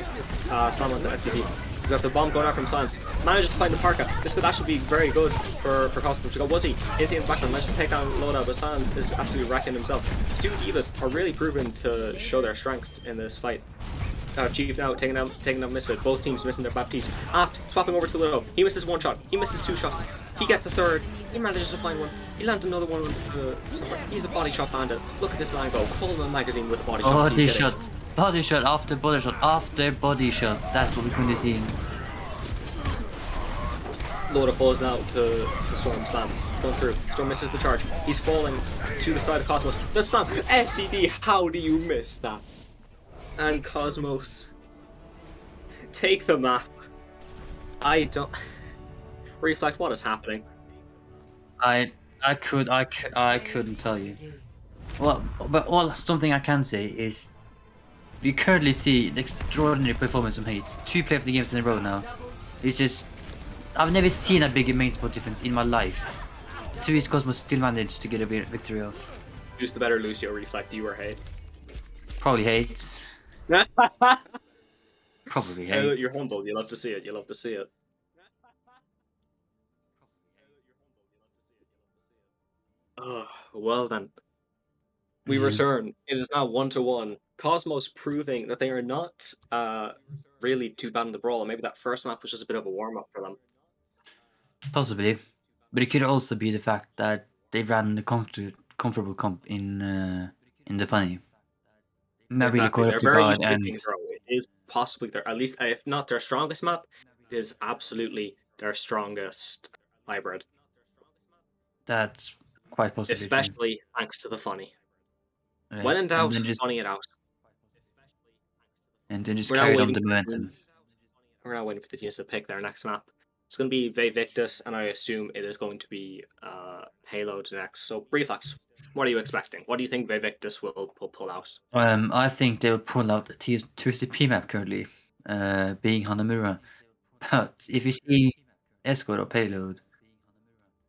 slam onto FTD. We got the bomb going out from Silence. Manages to find the Parka. This could actually be very good for Cosmos. We got Wuzzy in the background. Manages to take down Loda, but Silence is absolutely wrecking himself. These 2 divas are really proven to show their strengths in this fight. Chief now taking down Misfit. Both teams missing their Baptiste. Aft swapping over to Widow. He misses 1 shot. He misses 2 shots. He gets the 3rd. He manages to find 1. He lands another one with he's a body shot bandit. Look at this man go. Coleman magazine with a body shot. Body shot. Body shot after body shot after body shot. That's what we're going to see. Loda falls now to Storm slam. He's going through. Storm misses the charge. He's falling to the side of Cosmos. The slam. FDD, how do you miss that? And Cosmos take the map. I don't reflect what is happening. I couldn't tell you. Well, but something I can say is we currently see the extraordinary performance from Hades. 2 play of the games in a row now. It's just I've never seen a bigger main spot difference in my life. 2East Cosmos still managed to get a victory off. Who's the better Lucio, Reflect, you or Hate? Probably Hades. Probably Hades. You're humble. You love to see it. You love to see it. Well then. We return. It is now 1-1. Cosmos proving that they are not really too bad in the brawl. Maybe that first map was just a bit of a warm-up for them. Possibly. But it could also be the fact that they ran a comfortable comp in the funny. Not really Exactly. caught up They're to very guard used to and being thrown. It is possibly their, at least if not their strongest map, it is absolutely their strongest hybrid. that's quite possible. Especially thanks to the funny. Right. When in doubt, and then funny it out. just We're now carried on waiting the for- momentum. We're now waiting for the teams to pick their next map. It's going to be Vae Victis, and I assume it is going to be Payload next. So, Reflex, what are you expecting? What do you think Vae Victis will pull out? I think they will pull out the Twisted P map currently, being Hanamura. But if you see Escort or Payload,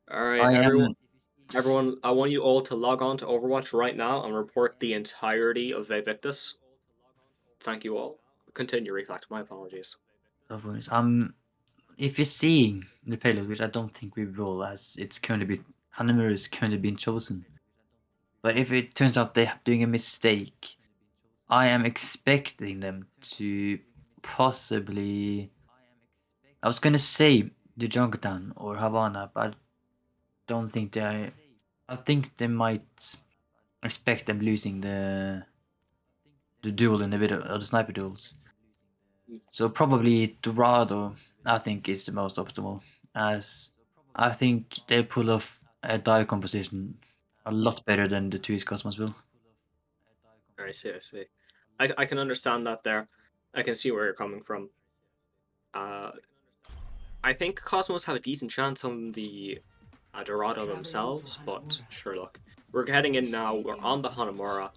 Alright, everyone, I want you all to log on to Overwatch right now and report the entirety of Vae Victis. Thank you all. Continue, Reflect. My apologies. otherwise, if you're seeing the Payload, which I don't think we will, as it's currently Hanamura is currently being chosen. But if it turns out they're doing a mistake I am expecting them to possibly. I was gonna say the Junkertown or Havana, but I don't think they. I think they might expect them losing the duel in the video, or the sniper duels. So probably Dorado, I think, is the most optimal, as I think they pull off a die composition a lot better than the 2 Cosmos will. I see, I see. I can understand that there. I can see where you're coming from. I think Cosmos have a decent chance on the Dorado themselves, but sure, look. We're heading in now. We're on the Hanamura.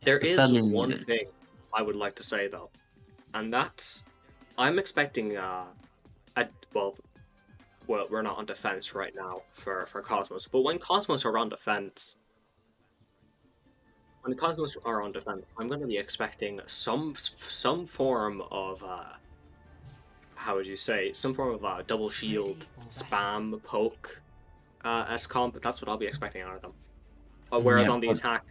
There But is sadly, one thing I would like to say, though, and that's I'm expecting well, we're not on defense right now for Cosmos, but when Cosmos are on defense, I'm going to be expecting some form of how would you say, some form of double shield spam poke S comp. That's what I'll be expecting out of them. Whereas yeah, on the but attack,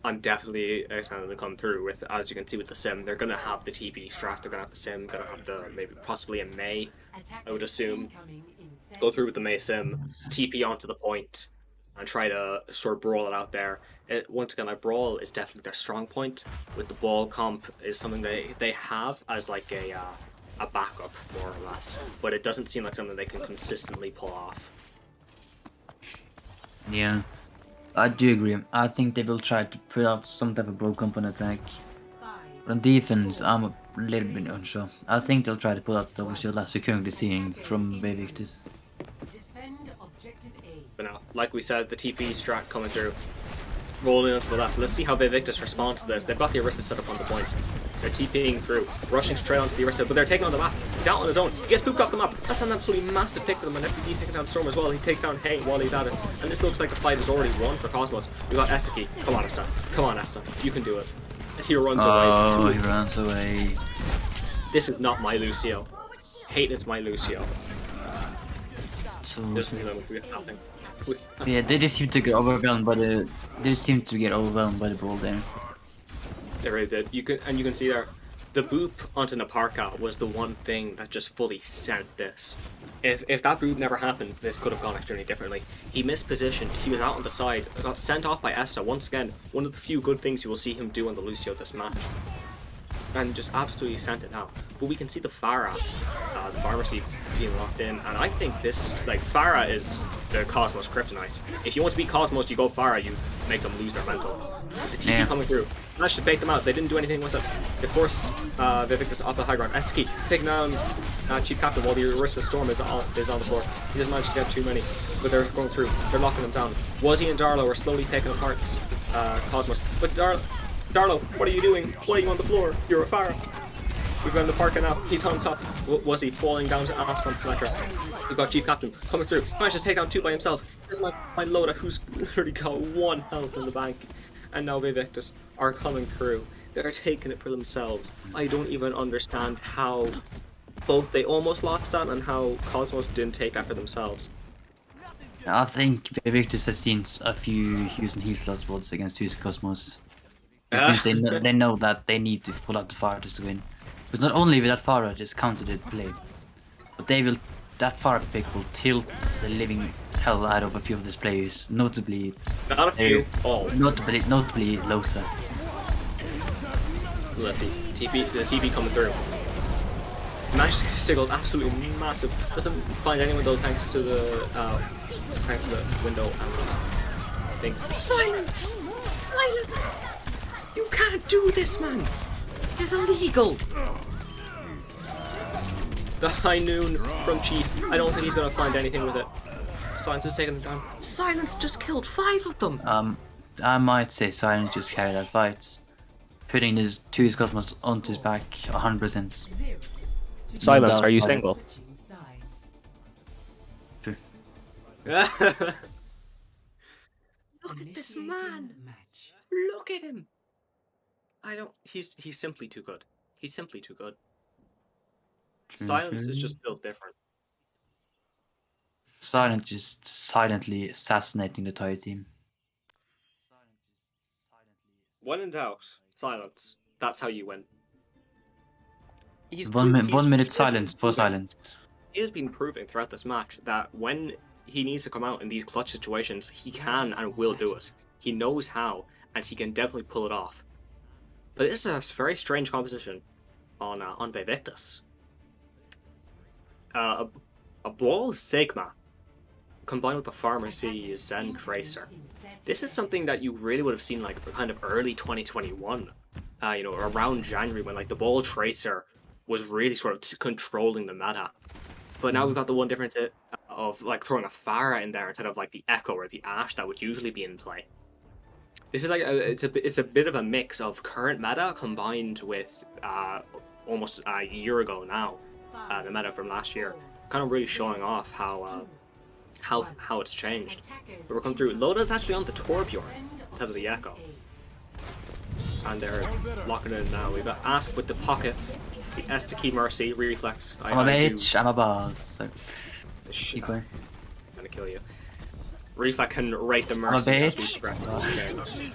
I'm definitely expecting them to come through with, as you can see with the sim, they're gonna have the TP strat, they're gonna have the sim, gonna have the maybe possibly a May. I would assume go through with the May sim, TP onto the point, and try to sort of brawl it out there. Once again, like brawl is definitely their strong point. With the ball comp is something they have as like a backup more or less, but it doesn't seem like something they can consistently pull off. yeah, I do agree. I think they will try to put out some type of ball comp on attack. On defense, I'm a little bit unsure. I think they'll try to pull out double shield as we're currently seeing from Vae Victis. Defend objective A. But now, like we said, the TP strat coming through, rolling onto the left. Let's see how Vae Victis responds to this. They've got the Arista set up on the point. They're TPing through, rushing straight onto the Arista, but they're taking on the map. He's out on his own. He gets pooped off the map. That's an absolutely massive pick for them, and FTD's taking down Storm as well. He takes down Hay while he's at it. And this looks like the fight is already won for Cosmos. We got Estaki. Come on, Esta. Come on, Esta. You can do it. As he runs away. Oh, he runs away. This is not my Lucio. Hate is my Lucio. So, Doesn't even we got nothing. yeah, they just seem to get overwhelmed by the. They just seem to get overwhelmed by the ball there. They really did. You can see there, the boop onto Naparka was the one thing that just fully sent this. If that boop never happened, this could have gone extremely differently. He mispositioned. He was out on the side. Got sent off by Esta. Once again, one of the few good things you will see him do on the Lucio this match. And just absolutely sent it now. But we can see the Pharah, the pharmacy being locked in, and I think this, like, Pharah is the Cosmos kryptonite. If you want to beat Cosmos, you go Pharah, you make them lose their mental. The TP coming through, managed to fake them out. They didn't do anything with it. They forced Vae Victis off the high ground. Eski taking down Chief Captain while the Arista Storm is on the floor. He doesn't manage to get too many, but they're going through. They're locking them down. Wazzy and Darlo are slowly taking apart Cosmos, but Darlo, what are you doing? Why are you on the floor? You're a Pharah. We've got the parker now. He's on top. Was he falling down to ass from Selector? We've got Chief Captain coming through. Managed to take down 2 by himself. There's my Loda, who's literally got 1 health in the bank. And now Vae Victis are coming through. They're taking it for themselves. I don't even understand how both they almost lost that and how Cosmos didn't take that for themselves. I think Vae Victis has seen a few using heal slots once against 2 Cosmos. Because they know that they need to pull out the Pharah just to win. Because not only will that Pharah just counter the play, but that Pharah pick will tilt the living hell out of a few of these players, notably Not a few, all. Notably Losa. Let's see, the TP coming through. Managed to get Siggled absolutely massive. Doesn't find anyone though thanks to the window thing. Silence! Silence! You can't do this, man! This is illegal! The high noon from Chief. I don't think he's gonna find anything with it. Silence is taking them down. Silence just killed 5 of them! I might say Silence just carried that fight. Putting his 2 Cosmos onto his back 100%. Silence, are you single? Switching sides. True. Look at this Initiating man! match. Look at him! He's simply too good. He's simply too good. Silence is just built different. Silent just silently assassinating the entire team. When in doubt, silence. That's how you win. He's 1 minute he's silence been for proving- silence. He has been proving throughout this match that when he needs to come out in these clutch situations, he can and will do it. He knows how, and he can definitely pull it off. But this is a very strange composition on Vae Victis. A Ball Sigma combined with the Pharmacy Zen Tracer. This is something that you really would have seen like kind of early 2021, you know, around January when like the Ball Tracer was really sort of controlling the meta. But now we've got the one difference of like throwing a Pharah in there instead of like the Echo or the Ashe that would usually be in play. This is like it's a bit of a mix of current meta combined with almost a year ago now, the meta from last year, kind of really showing off how it's changed. But we're coming through. Loda's actually on the Torbjorn instead of the Echo, and they're locking it in now. We've got Asp with the pockets, the S to key Mercy, reflex. I'm a bitch, I'm a boss. So, Shit, keep going. I'm gonna kill you. Reflex can rate the I'm a Mercy as we bitch. progress. Okay.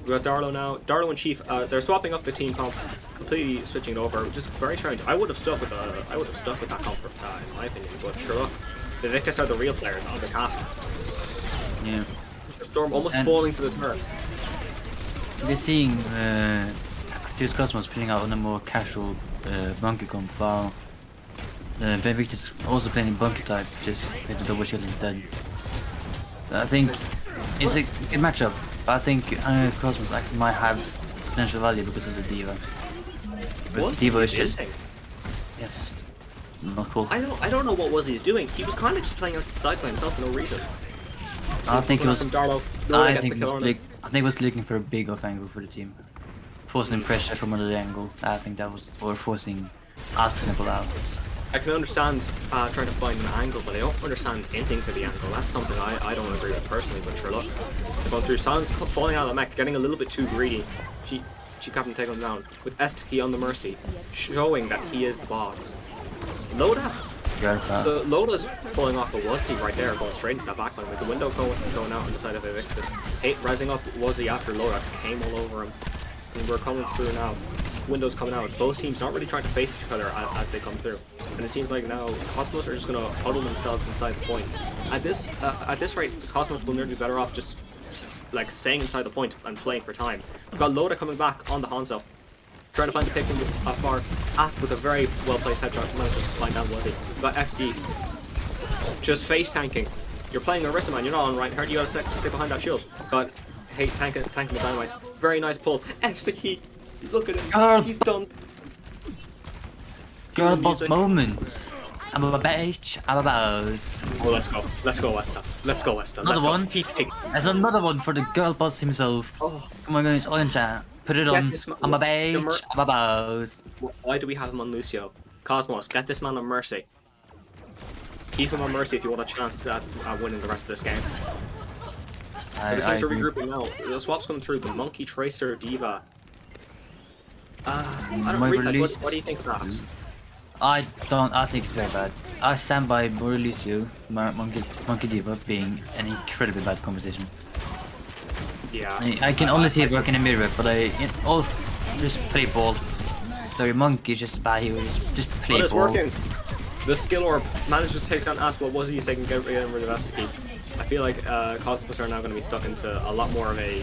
We got Darlo now. Darlo and Chief, they're swapping up the team comp, completely switching it over. Just very strange. I would have stuck with that comp in my opinion. But sure, look, the Victis are the real players on the cast. Yeah. Storm almost And- falling to this Merc. We're seeing these customers playing out on a more casual bunker comp, while Vae Victis also playing bunker type, just with the double shield instead. I think it's a good matchup. But I think Cosmos actually might have potential value because of the Diva. Because Diva is just not cool. I don't know what was he was doing. He was kind of just playing out the side by himself for no reason. I think he was. Darlo. I think he was looking for a big off angle for the team, forcing pressure from another angle. I think that was, or forcing us, for example, out. I can understand trying to find an angle, but I don't understand hinting for the angle. That's something I don't agree with personally, but sure, look. They're going through. Silence falling out of the mech, getting a little bit too greedy. She Captain taking him down with Estiki on the Mercy, showing that he is the boss. Loda. Loda's pulling off a Wuzzy right there, going straight into that backline with the window going out on the side of Evictus. Rising up Wuzzy after Loda came all over him. And we're coming through now. Windows coming out. Both teams not really trying to face each other as they come through. And it seems like now Cosmos are just going to huddle themselves inside the point. At this rate, Cosmos will nearly be better off just like staying inside the point and playing for time. We've got Loda coming back on the Hanzo, trying to find the pick him afar. Asp with a very well placed headshot manages to find down Wuzzy. We've got FD just face tanking. You're playing Orisa, man. You're not on right. Heard you gotta stay behind that shield. But hey, tanking the dynamite. Very nice pull. Execute. Look at him. Girl. He's done. Girl boss moment. I'm a bitch. I'm a boss. Oh, let's go. Let's go, Westa. Let's go, Westa. Another one. He's picked. There's another one for the girl boss himself. Oh. Come on, guys, all in chat. Put it on. I'm a bitch. I'm a boss. Why do we have him on Lucio? Cosmos, get this man on Mercy. Keep him on Mercy if you want a chance at winning the rest of this game. The teams are regrouping now. The swap's coming through. The Monkey, Tracer, Diva. I don't really. What do you think of that? I think it's very bad. I stand by Mauricio, Monkey Diva being an incredibly bad composition. Yeah. I can only see it working in mirror, but just play ball. Sorry, Monkey just bad here. Just play ball. But it's working. The skill orb manages to take down Asp. What was he saying? Get rid of Vestiki. I feel like Cosmos are now going to be stuck into a lot more of a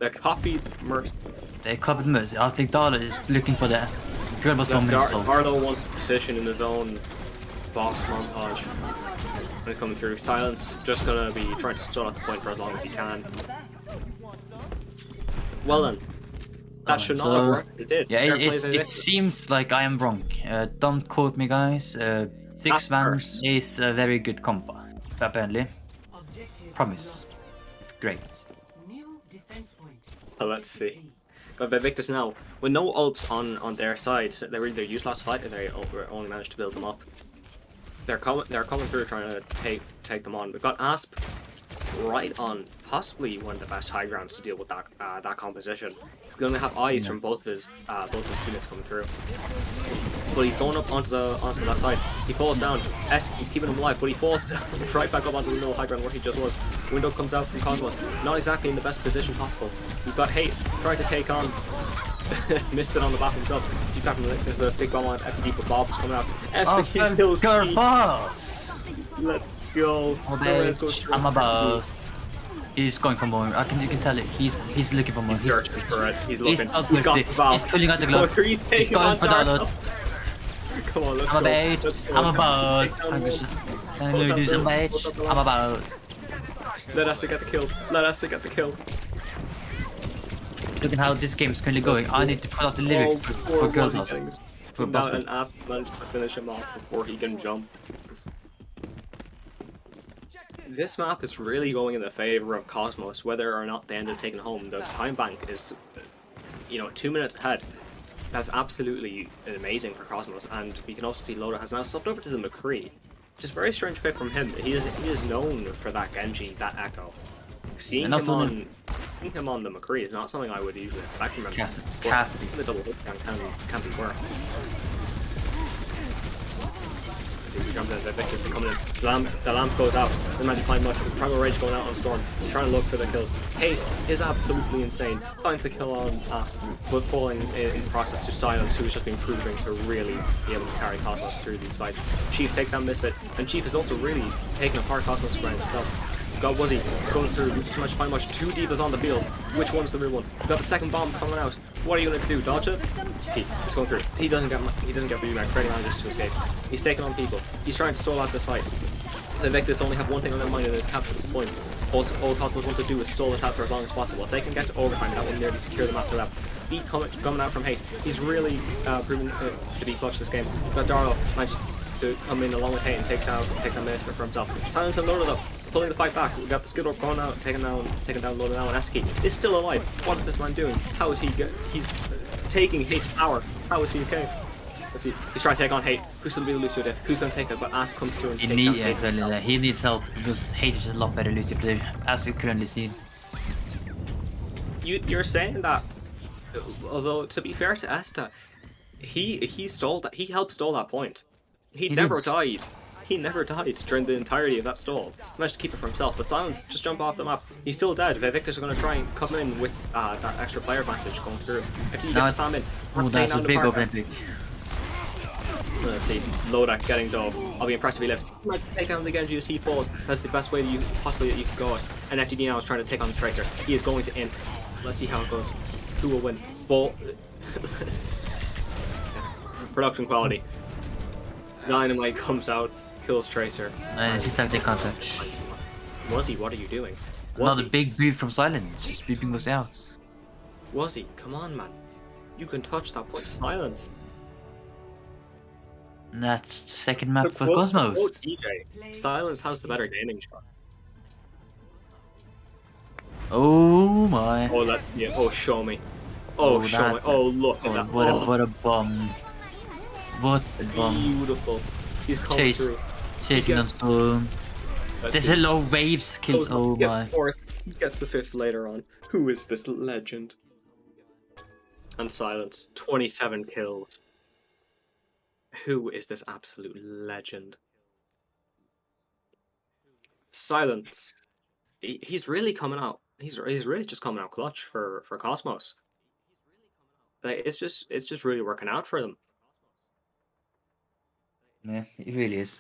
copied Mercy. They copied Mercy. I think Darla is looking for the girl boss moment. Darlo wants to position in his own boss montage. When he's coming through, Silence just going to be trying to stall at the point for as long as he can. Well then. That should not have worked. It did. Yeah, it seems like I am wrong. Don't quote me, guys. 6-man is a very good combo, apparently. Promise. It's great. New defense point. Oh, let's see. Got Vae Victis now. With no ults on their side, they were either used last fight or they only managed to build them up. They're coming through trying to take them on. We've got Asp right on possibly one of the best high grounds to deal with that composition. He's going to have eyes from both of his teammates coming through. But he's going up onto the left side. He falls down. He's keeping him alive, but he falls right back up onto the middle high ground where he just was. Window comes out from Cosmos, not exactly in the best position possible. We've got Hate trying to take on Misfit on the back himself. He's back because the stick bomb on FD, but Bob's coming out. FD kills your Key. boss! Let's go. Oh, bitch, I'm a boss. He's going for more. You can tell it. He's looking for more. He's searching for it. He's looking. He's got the valve. He's pulling out the glove. He's going for the Come on, let's I'm go. a bitch. I'm a boss. I'm a boss. Let us get the kill. Let us get the kill. Look at how this game is currently going. I need to put out the lyrics for girls' house. Come down and ask Munch to finish him off before he can jump. This map is really going in the favor of Cosmos, whether or not they end up taking home. The time bank is, 2 minutes ahead. That's absolutely amazing for Cosmos, and we can also see Loda has now swapped over to the McCree, which is a very strange pick from him. He is known for that Genji, that Echo. Seeing him on the McCree is not something I would usually expect from him. Cassidy. The double hook can be worked. We jump in, the Victis is coming in. The lamp goes out. Doesn't manage to find much. Primal Rage going out on Storm. He's trying to look for the kills. Hate is absolutely insane. Finds the kill on Asp, but falling in the process to Silence, who has just been proving to really be able to carry Cosmos through these fights. Chief takes down Misfit, and Chief is also really taking apart Cosmos around himself. We've got Wuzzy going through. We just managed to find much. 2 divas on the field. Which one's the real one? We've got the second bomb coming out. What are you going to do? Dodge it? He's going through. He doesn't get remag. Creating manages to escape. He's taking on people. He's trying to stall out this fight. The Victis only have one thing on their mind, and it's capture this point. All Cosmos want to do is stall this out for as long as possible. If they can get to overtime, that will nearly secure them after that. Beat coming out from Hate. He's really proven to be clutch this game. We've got Darlo managed to come in along with Hate and takes out Minister for himself. Silence and Loda though, pulling the fight back. We've got the Skid Rope going out, taking down Loda now, and Eski is still alive. What is this man doing? How is he he's taking Hate's power. How is he okay? Let's see. He's trying to take on Hate. Who's going to be the elusive diff? Who's going to take it? But Asp comes through and takes down Hate. Exactly. He needs help because Hate is a lot better elusive player, as we currently see. You're saying that, although to be fair to Esta, he stalled that. He helped stall that point. He never died. He never died during the entirety of that stall. He managed to keep it for himself, but Silence just jump off the map. He's still dead. Vae Victis are going to try and come in with that extra player advantage going through. If he gets Sam in, that's a big open pick. Let's see, Loda getting dove. I'll be impressed if he lives. He might take down the Genji as he falls. That's the best way that you can go it. And FTD now is trying to take on the Tracer. He is going to int. Let's see how it goes. Who will win? Production quality. Dynamite comes out, kills Tracer. And it's time they can't touch. Wuzzy, what are you doing? Another big beep from Silence, just beeping us out. Wuzzy, come on, man. You can touch that point. Silence. And that's second map for Cosmos. DJ, Silence has the better gaming shot. Oh my. Oh, show me. Oh, show me. Oh, look at that. What a bomb. What a bomb. Beautiful. He's coming through. Chasing on Storm. There's a low waves kills. Oh my. He gets the 5th later on. Who is this legend? And Silence. 27 kills. Who is this absolute legend? Silence. He's really coming out. He's really just coming out clutch for Cosmos. Like, it's just really working out for them. Yeah, it really is.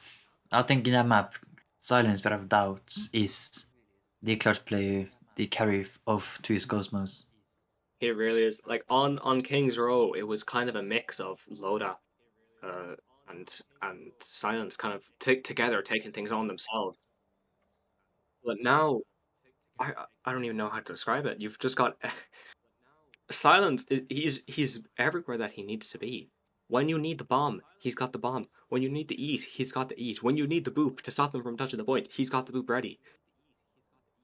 I think in that map, Silence, without doubt, is the clutch player, the carry of 2 Cosmos. He really is. Like on King's Row, it was kind of a mix of Loda and Silence kind of together taking things on themselves. But now, I don't even know how to describe it. You've just got Silence. He's everywhere that he needs to be. When you need the bomb, he's got the bomb. When you need the eat, he's got the eat. When you need the boop to stop them from touching the point, he's got the boop ready.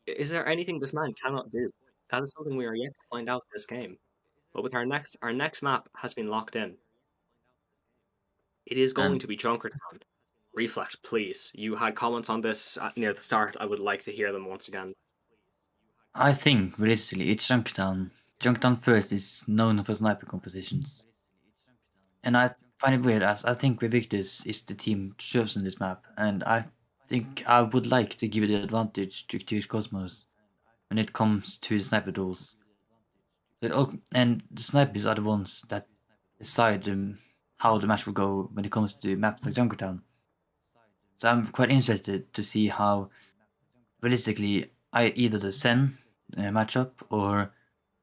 Is there anything this man cannot do? That is something we are yet to find out this game. But with our next map has been locked in. It is going to be Junkertown. Reflect, please. You had comments on this near the start. I would like to hear them once again. I think realistically it's Junktown. Junktown first is known for sniper compositions. And I find it weird as I think Vae Victis is the team chosen this map, and I think I would like to give it the advantage to Activius Cosmos when it comes to the sniper duels. And the snipers are the ones that decide how the match will go when it comes to maps like Junkertown. So I'm quite interested to see how realistically either the Sen matchup or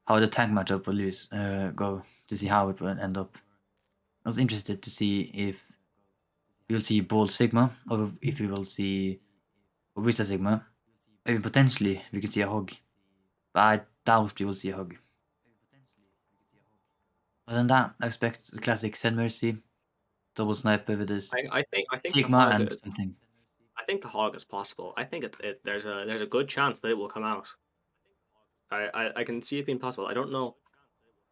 how the tank matchup will go to see how it will end up. I was interested to see if we'll see Bold Sigma or if we will see Orisa Sigma. Maybe potentially we could see a Hog, but I doubt we will see a Hog. Other than that, I expect the classic Sen Mercy, double sniper with this I think the Sigma hog. and something. I think the hog is possible. I think there's a good chance that it will come out. I can see it being possible. I don't know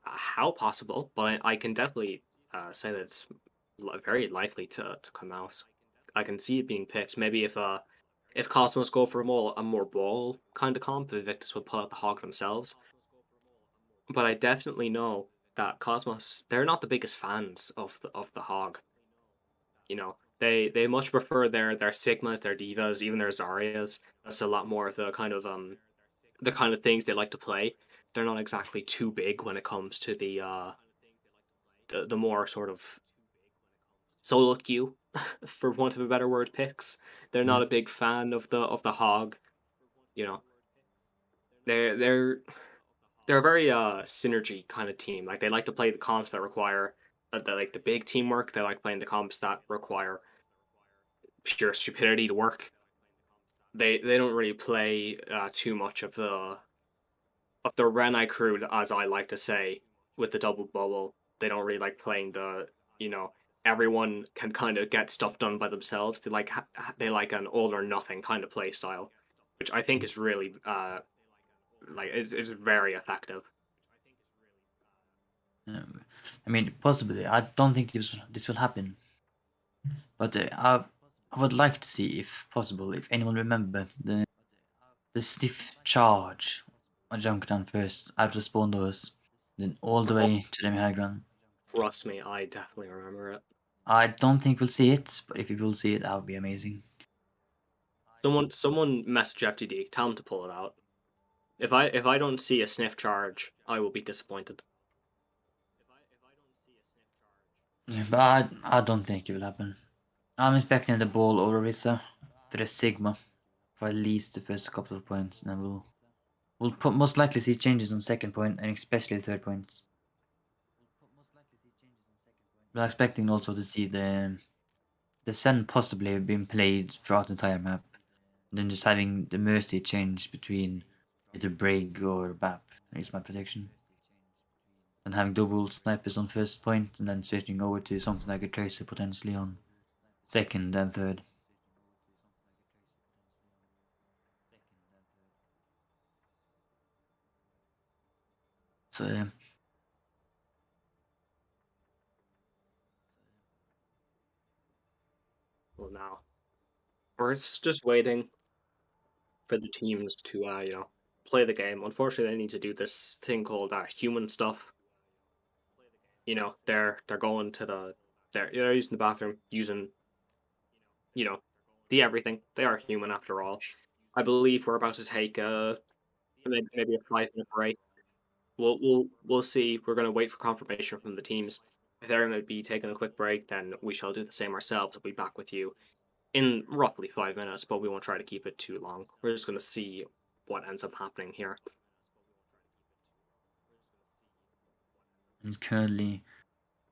how possible, but I can definitely say that it's very likely to come out. I can see it being picked. Maybe if Cosmos go for a more ball kind of comp, the Victus would pull out the hog themselves. But I definitely know that Cosmos, they're not the biggest fans of the hog. You know, they much prefer their Sigmas, their Divas, even their Zarias. That's a lot more of the kind of things they like to play. They're not exactly too big when it comes to the more sort of solo queue, for want of a better word, picks. They're not a big fan of the hog. You know, they're a very synergy kind of team. Like they like to play the comps that require the big teamwork. They like playing the comps that require pure stupidity to work. They don't really play too much of the Renai crew, as I like to say, with the double bubble. They don't really like playing you know, everyone can kind of get stuff done by themselves. They like an all or nothing kind of play style, which I think is really it's very effective. I mean, possibly. I don't think this will happen, but I would like to see, if possible, if anyone remember the stiff charge on Junktown first after spawn doors, then all the way to the high ground. Trust me, I definitely remember it. I don't think we'll see it, but if we will see it, that would be amazing. Someone message FTD. Tell them to pull it out. If I don't see a sniff charge, I will be disappointed. Yeah, but I don't think it will happen. I'm expecting the ball over Risa for the Sigma for at least the first couple of points, and then we'll most likely see changes on second point and especially third point. We're expecting also to see the Sen possibly being played throughout the entire map, and then just having the Mercy change between either Brig or BAP is my prediction. And having double snipers on first point, and then switching over to something like a Tracer potentially on second and third. So yeah. Well, now we're just waiting for the teams to play the game. Unfortunately, they need to do this thing called human stuff. You know, they're going to they're using the bathroom, using the everything. They are human after all. I believe we're about to take maybe a 5 minute break. We'll see. We're going to wait for confirmation from the teams. If they're going to be taking a quick break, then we shall do the same ourselves. We'll be back with you in roughly 5 minutes, but we won't try to keep it too long. We're just going to see what ends up happening here. It's currently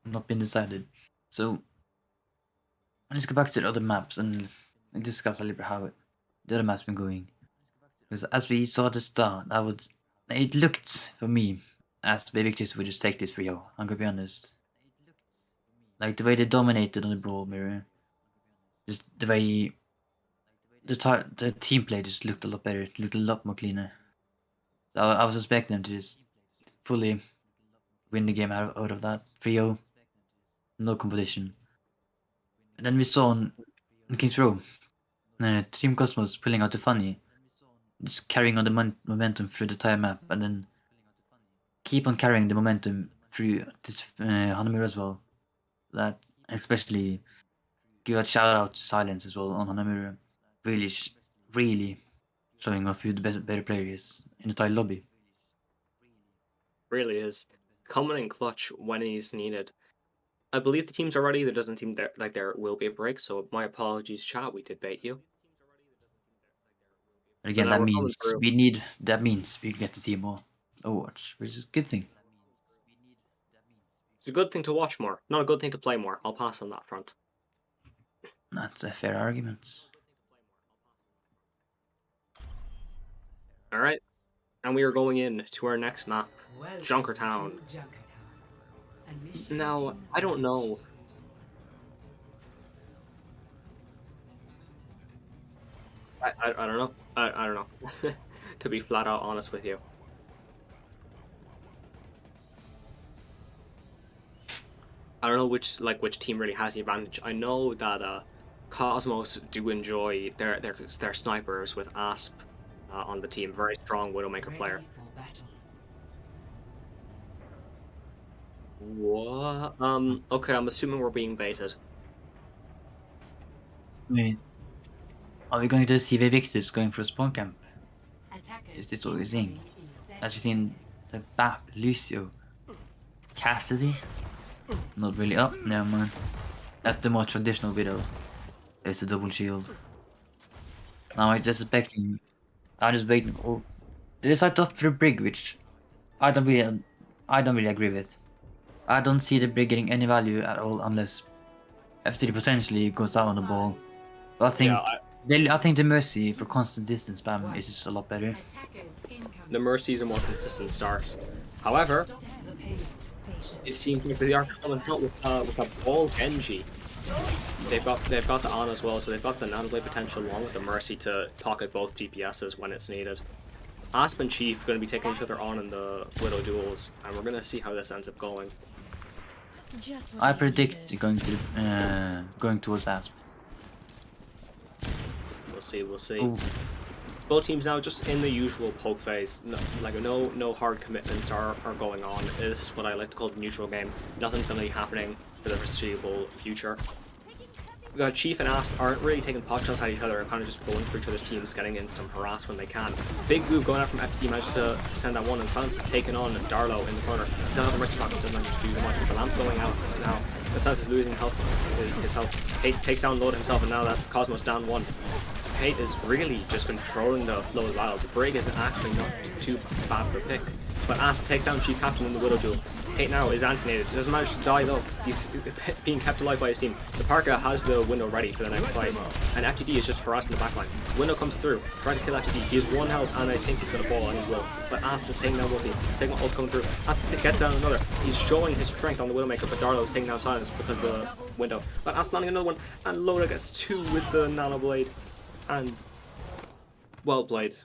not been decided. So let's go back to the other maps and discuss a little bit how the other maps been going. Because as we saw at the start, it looked for me as Vae Victis would just take this 3-0. I'm gonna be honest. Like the way they dominated on the brawl mirror, just the way the team play just looked a lot better, it looked a lot more cleaner. So I was expecting them to just fully win the game out of that 3-0, no competition. And then we saw in King's Row, Team Cosmos pulling out the funny, just carrying on the momentum through the entire map, and then keep on carrying the momentum through Hanamura as well. That especially give a shout out to Silence as well on Hanamura. Really, really showing off who the better player is in the entire lobby. Really is coming in clutch when he's needed. I believe the teams are ready. There doesn't seem like there will be a break, so my apologies, chat. We did bait you. But again, now we're coming through. that means we get to see more Overwatch, which is a good thing. It's a good thing to watch more, not a good thing to play more. I'll pass on that front. That's a fair argument. All right, and we are going in to our next map, Junkertown. Now, I don't know. I don't know. I don't know. To be flat out honest with you. I don't know which team really has the advantage. I know that Cosmos do enjoy their snipers with Asp on the team. Very strong Widowmaker player. What? Okay, I'm assuming we're being baited. Wait, are we going to see Vae Victis going for a spawn camp? Is this what we're seeing? As you seen the Bap, Lucio, Cassidy? Not really. Oh, never mind. That's the more traditional Widow. It's a double shield. Now I'm just waiting. Oh, they decide to opt for a Brig, which I don't really agree with. I don't see the Brig getting any value at all unless FTD potentially goes down on the ball. But I think the Mercy for constant distance spam is just a lot better. The Mercy is a more consistent start. However, it seems like they are coming out with a ball Genji. They've got the Ana as well, so they've got the nanoblade potential along with the Mercy to pocket both DPSs when it's needed. Asp and Chief are going to be taking each other on in the Widow duels, and we're going to see how this ends up going. I predict going towards Asp. We'll see. Ooh. Both teams now just in the usual poke phase. No hard commitments are going on. This is what I like to call the neutral game. Nothing's going to be happening for the foreseeable future. We got Chief and Asp aren't really taking pot shots at each other and kind of just going for each other's teams, getting in some harass when they can. Big move going out from FTD, managed to send that one, and Silence is taking on Darlow in the corner. He's not on the Mercy pocket, doesn't manage to do much, but the lamp going out now. The Silence is losing his health. Hate takes down Load himself, and now that's Cosmos down one. Hate is really just controlling the flow of battle. The Brig is actually not too bad for a pick. But Asp takes down Chief Captain in the Widow duel. Hate now is anti-nated. Doesn't manage to die though. He's being kept alive by his team. The Parka has the window ready for the next fight. And FTD is just harassing the backline. Window comes through, trying to kill FTD. He has one health and I think he's going to fall, and he will. But Asp is taking down Wolsey. Sigma ult coming through. Asp gets down another. He's showing his strength on the Widowmaker, but Darlow is taking down Silence because of the window. But Asp landing another one, and Loda gets two with the Nano Blade. And well played.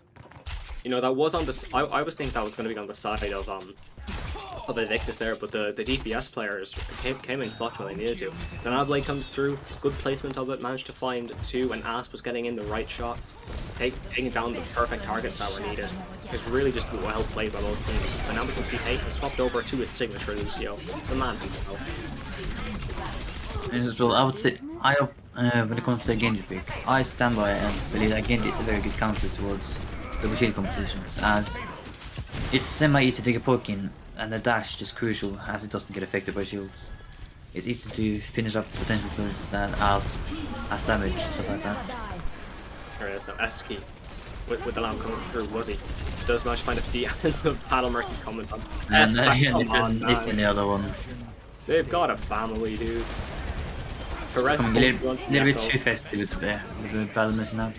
You know, that was on the. I was thinking that was going to be on the side of Vae Victis there, but the DPS players came in clutch when they needed to. The Nano Blade comes through, good placement of it, managed to find two, and Asp was getting in the right shots, taking down the perfect targets that were needed. It's really just well played by both teams. And now we can see Hate has swapped over to his signature Lucio, the man himself. And so I would say, when it comes to the Genji pick, I stand by and believe that Genji is a very good counter towards double shield competitions, as it's semi-easy to get a poke in, and the dash is crucial as it doesn't get affected by shields. It's easy to finish up potential kills that as damage, stuff like that. There it is, so Eski with the lamp coming through, was he? Does manage to find a feed, and the Paddle Mercy's coming on. And it's in the other one. They've got a family, dude. A little bit too festive with the Paddle Mercy now.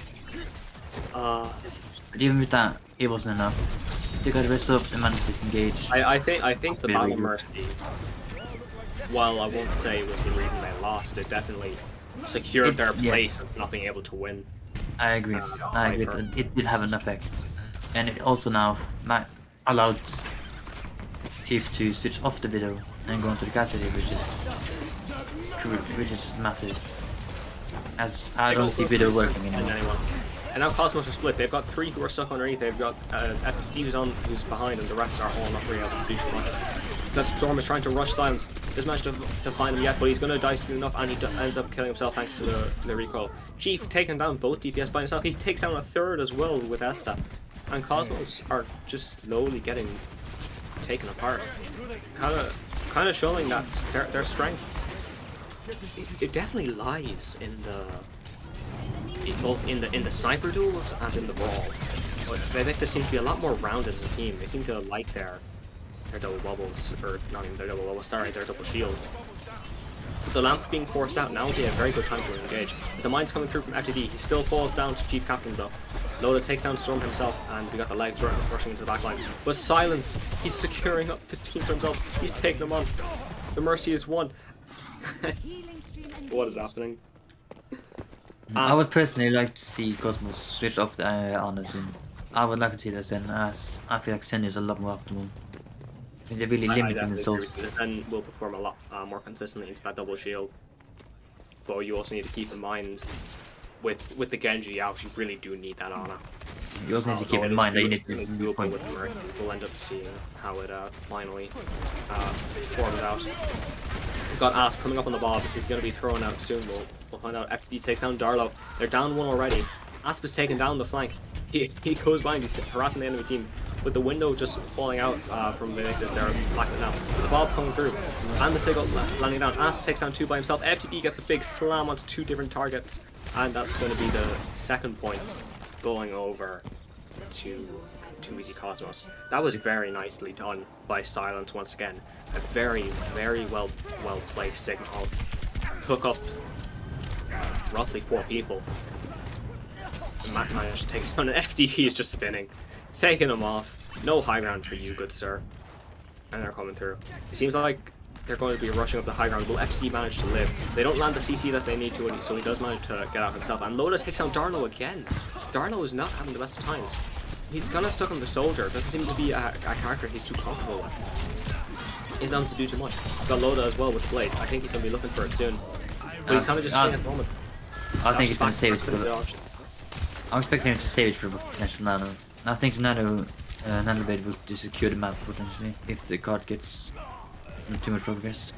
But even with that, it wasn't enough. They got rest of the man to disengage. I think the Battle Mercy, while I won't say it was the reason they lost, it definitely secured their place of not being able to win. I agree. It did have an effect. And it also now allowed Chief to switch off the Widow and go into the Cassidy, which is massive. as I don't see Widow working And anymore. anyone. And now Cosmos are split. They've got 3 who are stuck underneath. They've got FD who's behind, and the rest are all not really able to do too much. That Storm is trying to rush Silence. Doesn't manage to find him yet, but he's going to die soon enough, and he ends up killing himself thanks to the recoil. Chief taking down both DPS by himself. He takes down a third as well with Esta. And Cosmos are just slowly getting taken apart. Kind of showing that their strength. It definitely lies in both in the sniper duels and in the brawl. But Vae Victis seem to be a lot more rounded as a team. They seem to like their double bubbles, or not even their double bubbles, sorry, their double shields. With the lamp being forced out, now would be a very good time to engage. With the mines coming through from FTD, he still falls down to Chief Captain though. Loda takes down Storm himself, and we got the legs rushing into the backline. But Silence, he's securing up the team for himself. He's taking them on. The Mercy is won. What is happening? I would personally like to see Cosmos switch off the Ana soon. I would like to see that Zen, as I feel like Zen is a lot more optimal. They're really limiting the souls. Zen will perform a lot more consistently into that double shield. But you also need to keep in mind, with the Genji out, you really do need that Ana. You also need to keep in mind that you need to do point. We'll end up seeing how it finally forms out. We've got Asp coming up on the Bob. He's going to be thrown out soon. We'll find out. FD takes down Darlow. They're down 1 already. Asp is taking down the flank. He goes behind. He's harassing the enemy team. With the window just falling out from Vae Victis, they're blacking now. With the Bob coming through. And the Sigil landing down. Asp takes down 2 by himself. FTD gets a big slam onto 2 different targets. And that's going to be the second point going over to Easy Cosmos. That was very nicely done by Silence once again. A very, very well placed Sigma ult. Took up roughly 4 people. McIntyre takes down an FDT is just spinning. Taking him off. No high ground for you, good sir. And they're coming through. It seems like they're going to be rushing up the high ground. Will FTD manage to live? They don't land the CC that they need to, so he does manage to get out himself. And Loda takes down Darlow again. Darlow is not having the best of times. He's kind of stuck on the soldier. Doesn't seem to be a character he's too comfortable with. He's not to do too much. Got Loda as well with the blade. I think he's going to be looking for it soon. But he's kind of just playing at the moment. I think he's going to save it for the... I'm expecting him to save it for potential Nano. I think the Nano Blade will secure the map potentially if the card gets too much progress.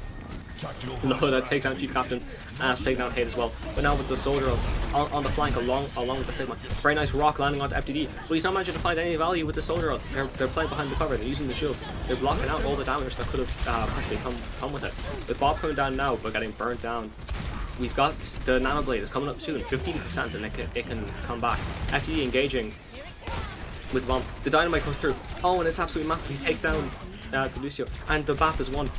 Loda takes down Chief Captain, and takes down Hate as well. But now with the soldier on the flank along with the Sigma. Very nice rock landing onto FTD. But he's not managing to find any value with the soldier. They're playing behind the cover, they're using the shields. They're blocking out all the damage that could have possibly come with it. With Bob coming down now, but getting burnt down. We've got the Nano Blade is coming up soon, 15%, and it can come back. FTD engaging with Bomb. The Dynamite comes through. Oh, and it's absolutely massive. He takes down the Lucio. And the BAP is won.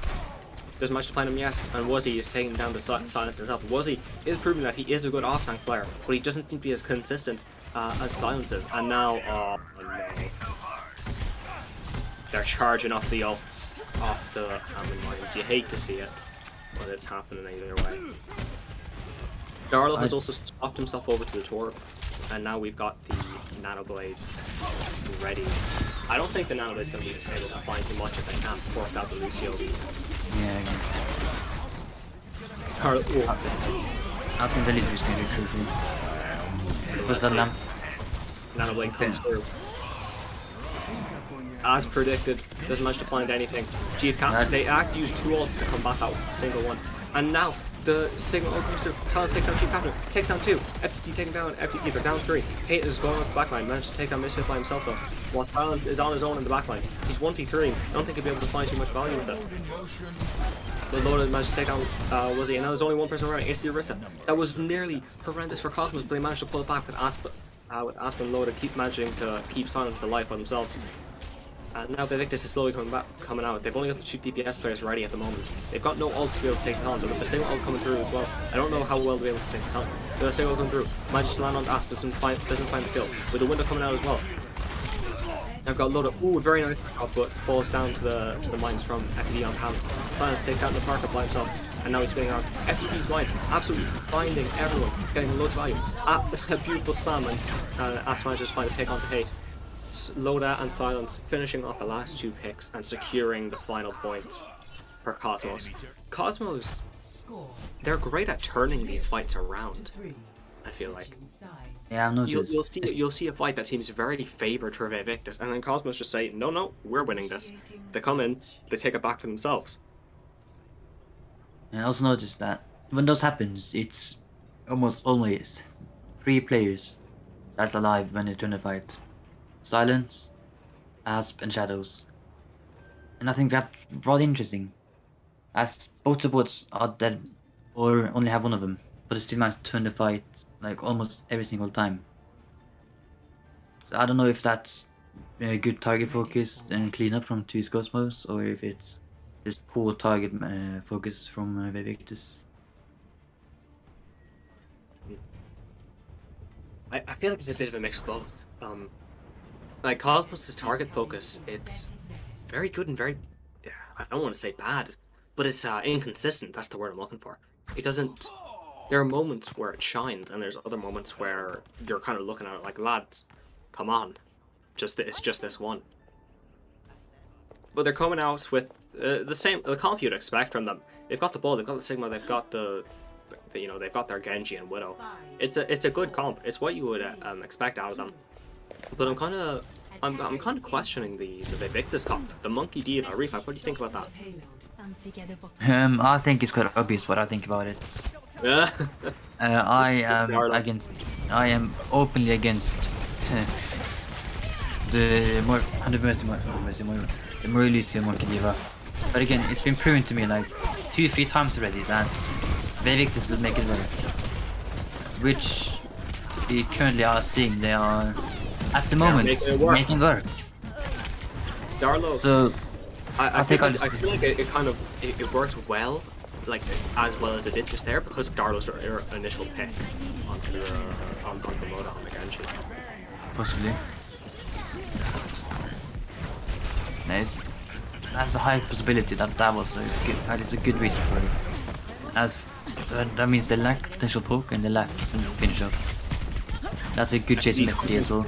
Doesn't manage to find him yet. And Wuzzy is taking down the Silence himself. Wuzzy is proving that he is a good off-tank player, but he doesn't seem to be as consistent as Silence is. And now, oh no. They're charging off the ults, off the Hammond Mines. You hate to see it, but it's happening either way. Darlow has also swapped himself over to the Torb, and now we've got the Nano Blade ready. I don't think the Nano Blade's going to be able to find too much if they can't force out the Lucio. Yeah. I think the Lucio is going to be crucial. What's that lamp? Nano Blade comes through. As predicted, doesn't manage to find anything. Chief Captain, they actually used 2 ults to combat that with a single one. And now, the Sigma ult comes through. Silence takes down Chief Captain, takes down 2. FTD taking down FTD, they're down 3. Hate is going off the backline, managed to take down Misfit by himself though. While Silence is on his own in the backline. He's 1v3, I don't think he'll be able to find too much value with it. But Loda managed to take down Wuzzy, and now there's only one person running, it's the Orisa. That was nearly horrendous for Cosmos, but they managed to pull it back with Asp and Loda keep managing to keep Silence alive by themselves. And now Vae Victis is slowly coming out. They've only got the 2 DPS players ready at the moment. They've got no ults to be able to take it on, but with the single ult coming through as well, I don't know how well they'll be able to take this on. The single coming through, manages to land on Asp, doesn't find the kill. With the window coming out as well. Now got Loda, ooh, very nice shot, but falls down to the mines from FTD on Pound. Silence takes out the Parker by himself, and now he's spinning around. FTD's mines, absolutely finding everyone, getting loads of value. A beautiful slam, and Asp manages to find a pick onto Hate. Loda and Silence finishing off the last 2 picks and securing the final point for Cosmos. Cosmos, they're great at turning these fights around. I feel like. Yeah, I've noticed. You'll see a fight that seems very favored for Vae Victis, and then Cosmos just say, no, we're winning this. They come in, they take it back for themselves. And I also noticed that when those happens, it's almost always 3 players that's alive when they turn the fight. Silence, Asp, and Shadows. And I think that's rather interesting, as both supports are dead or only have one of them, but they still manage to turn the fight like almost every single time. So I don't know if that's a good target focus and cleanup from 2 Cosmos, or if it's just poor target focus from Vae Victis. I feel like it's a bit of a mix of both. Like Cosmos' target focus, it's very good and very, I don't want to say bad, but it's inconsistent. That's the word I'm looking for. It doesn't. There are moments where it shines, and there's other moments where you're kind of looking at it like, lads, come on, it's just this one. But they're coming out with the comp you'd expect from them. They've got the ball, they've got the Sigma, they've got they've got their Genji and Widow. It's a good comp. It's what you would expect out of them. But I'm kind of questioning the Vae Victis comp, the Monkey Diva. Reflect, what do you think about that? I think it's quite obvious what I think about it. Yeah. I am openly against the more elusive Monkey Diva. But again, it's been proven to me like 2-3 times already that Vae Victis will make it work. Which we currently are seeing they are at the moment making work. Darlo. So I feel like it worked well, like as well as it did just there because of Darlo's initial pick onto the Moda on the Genji. Possibly. That's a high possibility that was that is a good reason for it. As that means they lack potential poke and they lack finish up. That's a good chase method as well.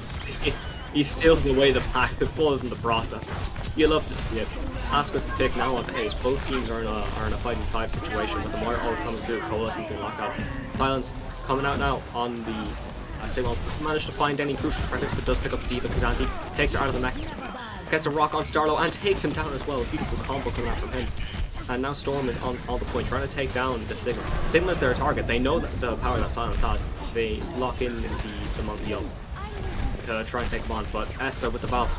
He steals away the pack, the ball is in the process. You love to see it. Aspas the pick now onto Ace. Both teams are in a 5v5 situation with the Moira all coming through, coalescing through lockout. Silence coming out now on the Sigma. Managed to find any crucial targets, but does pick up the Diva Kazanti. Takes her out of the mech. Gets a rock on Starlo and takes him down as well. A beautiful combo coming out from him. And now Storm is on the point, trying to take down the Sigma. Sigma's their target. They know the power that Silence has. They lock in the Monkey ult to try and take him on, but Esther with the valve.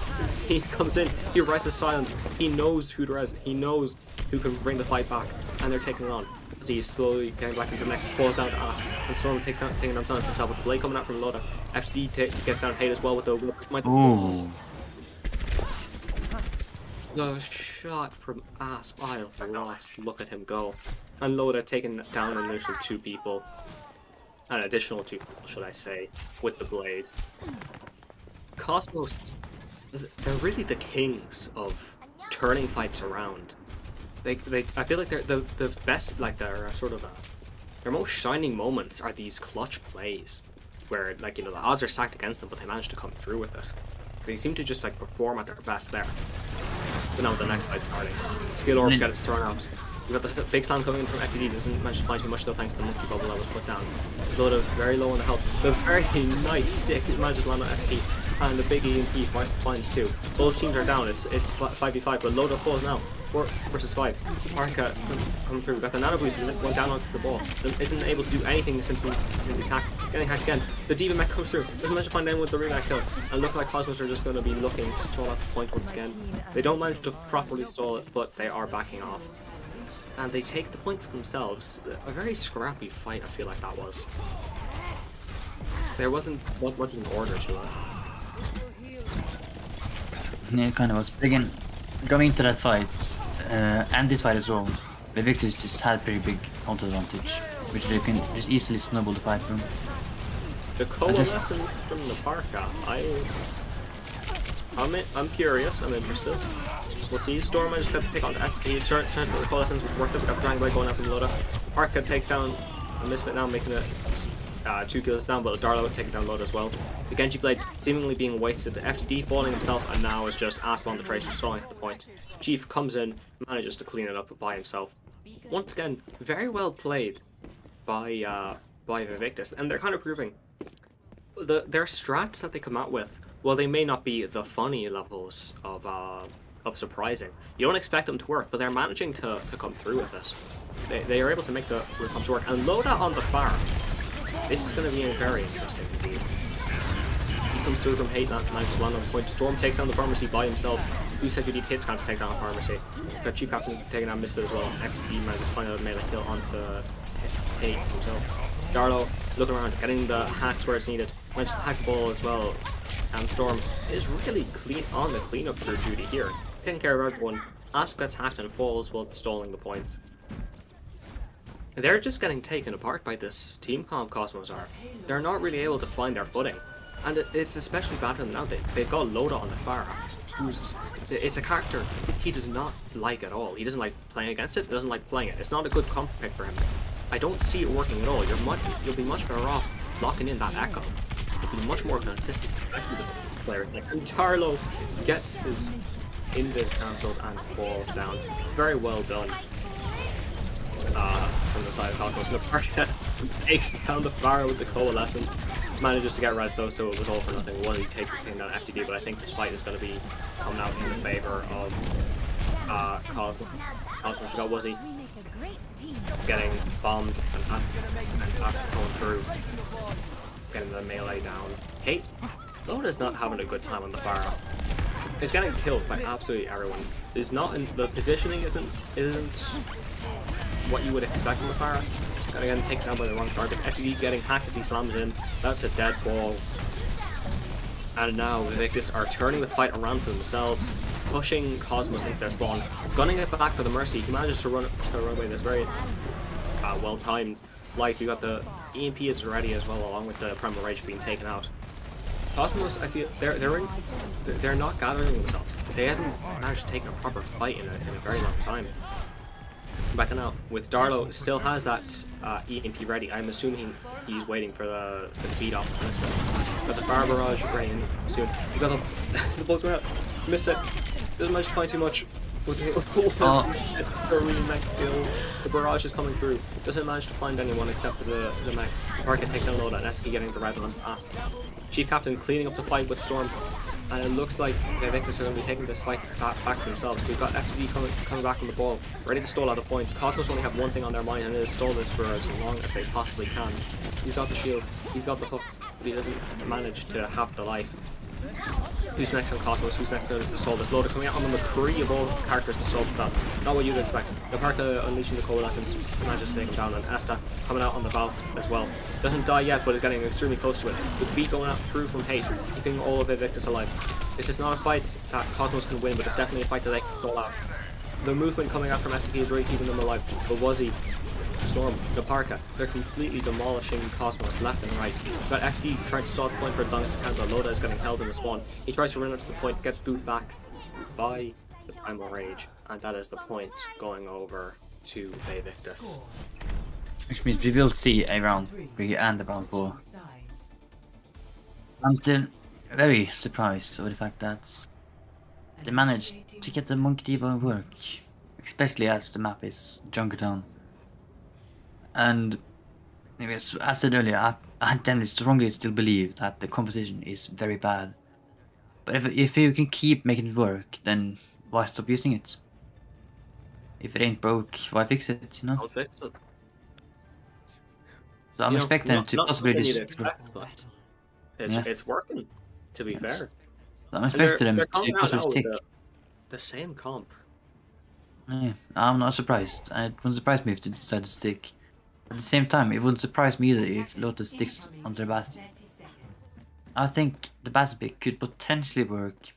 He comes in, he rises Silence. He knows who to res. He knows who can bring the fight back, and they're taking it on. As he's slowly getting back into the next, falls down to Ast, and Storm taking down Silence himself with the blade coming out from Loda. FTD gets down Hate as well with the Ooh. The shot from Asp, I've lost. Look at him go. And Loda taking down an initial 2 people. An additional 2 people, should I say, with the blade. Cosmos, they're really the kings of turning fights around. I feel like they're the best, like their their most shining moments are these clutch plays, where the odds are stacked against them, but they manage to come through with it. They seem to just perform at their best there. But now the next fight starting. Skill Orb gets thrown out. We've got the big slam coming in from FTD, doesn't manage to find too much though thanks to the monkey bubble that was put down. Loda very low on the health. The very nice stick manages to land on ST, and the big EMP finds 2. Both teams are down, it's 5v5, but Loda falls now. 4 versus 5. Parka coming through. We've got the nano boost, went down onto the ball. Isn't able to do anything since he's attacked. Getting hacked again. The Diva mech comes through. Doesn't manage to find anyone with the rematch kill. And look like Cosmos are just going to be looking to stall out the point once again. They don't manage to properly stall it, but they are backing off. And they take the point for themselves. A very scrappy fight, I feel like that was. There wasn't much of an order to it. Yeah, it kind of was. But again, going into that fight, and this fight as well, the Victis just had pretty big ult advantage, which they can just easily snowball the fight from. The coalescence from the Parka, I'm curious, I'm interested. We'll see. Storm managed to pick on the ST, trying to the coalescence with work. We've got the Dragon Blade going out from Loda. Parka takes down a Misfit now, making it 2 kills down, but Darlo taking down Loda as well. The Genji Blade seemingly being wasted, FTD falling himself, and now is just Asp on the Tracer stalling at the point. Chief comes in, manages to clean it up by himself. Once again, very well played by by Vae Victis, and they're kind of proving their strats that they come out with. Well, they may not be the funny levels of surprising. You don't expect them to work, but they're managing to come through with it. They are able to make the come to work. And Loda on the far. This is going to be very interesting indeed. He comes through from Hate, manages to land on the point. Storm takes down the Pharmacy by himself. Who said you need hits count to take down Pharmacy? Got Chief Captain taking down Misfit as well. FTD manages to find out a melee kill onto Hate himself. Darlow looking around, getting the hacks where it's needed. Managed to attack the ball as well. And Storm is really clean on the cleanup crew duty here. He's taking care of everyone. Asp gets hacked and falls while stalling the point. They're just getting taken apart by this team comp Cosmos are. They're not really able to find their footing. And it's especially bad for them now. They've got Loda on the far, it's a character he does not like at all. He doesn't like playing against it, doesn't like playing it. It's not a good comp pick for him. I don't see it working at all. You'll be much better off locking in that echo. You'll be much more consistent with players like Tarlo gets his invis cancelled and falls down. Very well done. From the side of Cosmos. Naparka takes down the Pharaoh with the Coalescence. Manages to get res though, so it was all for nothing. One, he takes the thing down FTD, but I think this fight is going to be coming out in the favour of Cosmos. We got Wuzzy getting bombed and Asp going through, getting the melee down. Hate, Loda's not having a good time on the Pharaoh. He's getting killed by absolutely everyone. It's not in the positioning isn't what you would expect from the Pharaoh. And again, taken down by the wrong target. FTD getting hacked as he slams in. That's a dead ball. And now Vae Victis are turning the fight around for themselves, pushing Cosmos into their spawn, gunning it back for the Mercy. He manages to run away this very well-timed life. You got the EMP is ready as well, along with the Primal Rage being taken out. Cosmos, I feel they're not gathering themselves. They haven't managed to take a proper fight in a very long time. Back now, with Darlow still has that EMP ready. I'm assuming he's waiting for the feed off on this one. Got the fire barrage ready soon. You got the bull's going out. Missed it. Doesn't manage to find too much. It's a really mech kill. The barrage is coming through. Doesn't manage to find anyone except for the mech. Target takes down Loda and SK getting the res on Asp. Chief Captain cleaning up the fight with Storm. And it looks like Vae Victis are going to be taking this fight back to themselves. We've got FTD coming back on the ball, ready to stall out a point. Cosmos only have one thing on their mind, and it is stall this for as long as they possibly can. He's got the shield, he's got the hooks, but he doesn't manage to have the life. Who's next on Cosmos? Who's next to solve this? Loda coming out on the McCree of all characters to solve this out. Not what you'd expect. Naparka unleashing the Coalescence manages to take him down, and Asta coming out on the Valve as well. Doesn't die yet, but is getting extremely close to it. With B going out through from Hate, keeping all of Vae Victis alive. This is not a fight that Cosmos can win, but it's definitely a fight that they can stall out. The movement coming out from SCP is really keeping them alive. But Wuzzy, Storm, Naparka, they're completely demolishing Cosmos left and right. But FD trying to stall the point for the longest time, but Loda is getting held in the spawn. He tries to run up to the point, gets booted back by the Primal Rage, and that is the point going over to Vae Victis. Which means we will see a round 3 and a round 4. I'm still very surprised over the fact that they managed to get the Monkey Diva work, especially as the map is Junkertown. And as I said earlier, I definitely strongly still believe that the composition is very bad. But if you can keep making it work, then why stop using it? If it ain't broke, why fix it, you know? I'll fix it. So I'm expecting them to possibly It's working, to be fair. So I'm expecting them to possibly stick. The same comp. Yeah, I'm not surprised. It wouldn't surprise me if they decide to stick. At the same time, it wouldn't surprise me either if Lotus sticks on their Bastion. I think the Bastion pick could potentially work,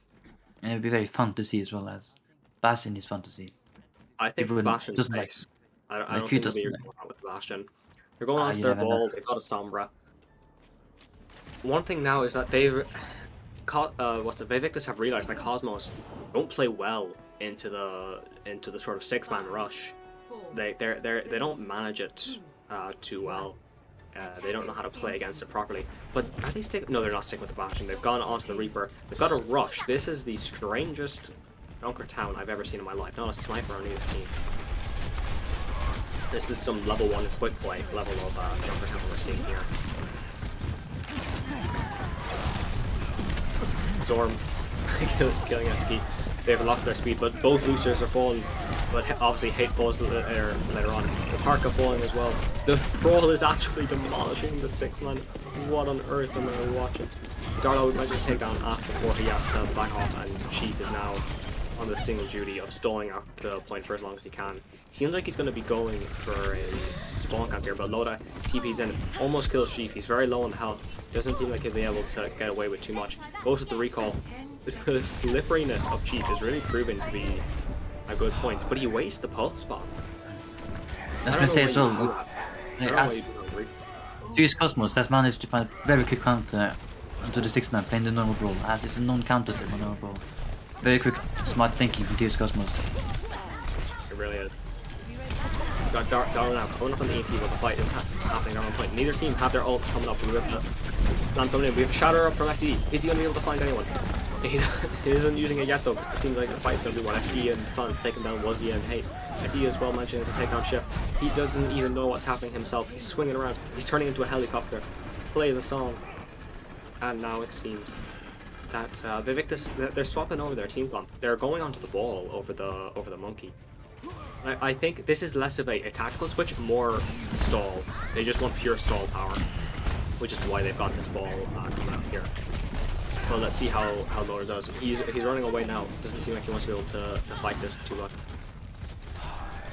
and it would be very fun to see as well, as Bastion is fun to see. I think Bastion is nice. I don't think they'll be going out with the Bastion. They're going on to their ball, they've got a Sombra. One thing now is that they've... Vae Victis have realized that Cosmos don't play well into the sort of 6-man rush. They don't manage it too well. They don't know how to play against it properly. But are they sticking? No, they're not sticking with the Bastion. They've gone onto the Reaper. They've got a rush. This is the strangest Junkertown I've ever seen in my life. Not a sniper on either team. This is some level 1 quick play level of jumper tempo we're seeing here. Storm killing Etsuki. They've lost their speed, but both Luciers are falling. But obviously Hate falls later on. The Park are falling as well. The Brawl is actually demolishing the 6-man. What on earth am I watching? Darlow manages to take down Ash before he has to back off, and Chief is now on the single duty of stalling out the point for as long as he can. Seems like he's going to be going for a spawn camp here, but Loda TP's in, almost kills Chief. He's very low on health. Doesn't seem like he'll be able to get away with too much. Goes with the recall. The slipperiness of Chief is really proving to be a good point, but he wastes the pulse spot. I was going to say as well, as Fuse Cosmos has managed to find a very quick counter onto the 6-man playing the normal brawl, as it's a non-counter to the normal brawl. Very quick, smart thinking from Fuse Cosmos. It really is. We've got Darwin now coming up on the AP while the fight is happening down on point. Neither team have their ults coming up. We have Lamp coming in. We have Shatter up from FD. Is he going to be able to find anyone? He isn't using it yet though, because it seems like the fight is going to be one. FD and Sun's taking down Wazia and Haste. FD as well managing to take down Shift. He doesn't even know what's happening himself. He's swinging around. He's turning into a helicopter. Play the song. And now it seems that Vae Victis, they're swapping over their team comp. They're going onto the ball over the monkey. I think this is less of a tactical switch, more stall. They just want pure stall power, which is why they've got this ball coming up here. Well, let's see how Loda does. He's running away now. Doesn't seem like he wants to be able to fight this too much.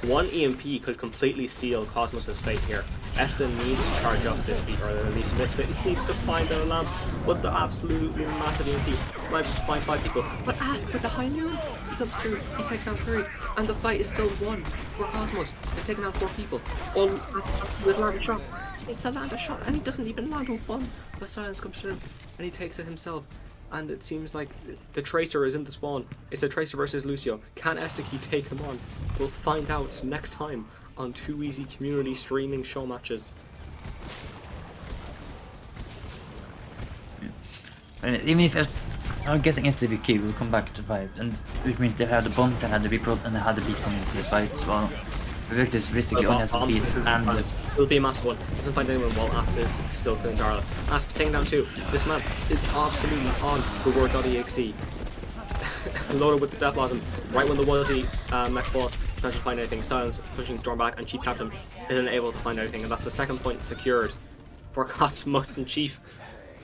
One EMP could completely steal Cosmos' fate here. Eston needs to charge up this beat, or at least Misfit needs to find a lamp with the absolutely massive EMP. Manages to find 5 people, but with the high noon, he comes through, he takes down 3, and the fight is still won for Cosmos. They've taken out 4 people. All with his landed shot. He needs to land a shot, and he doesn't even land with 1. But Silence comes through, and he takes it himself. And it seems like the Tracer is in the spawn. It's a Tracer versus Lucio. Can Estiki take him on? We'll find out next time on 2Easy community streaming show matches. And even if it's, I'm guessing SWK will come back to fight, and which means they had the bomb, they had the reprod, and they had the beat coming into this fight. So Victis basically only has the beat and it'll be a massive one. Doesn't find anyone while Asp is still killing Darla. Asp taking down 2. This man is absolutely on the word.exe. Loaded with the Death Blossom. Right when the Wazzy mech falls, can't find anything. Silence pushing Storm back, and Chief Captain isn't able to find anything, and that's the second point secured for Cosmos, and Chief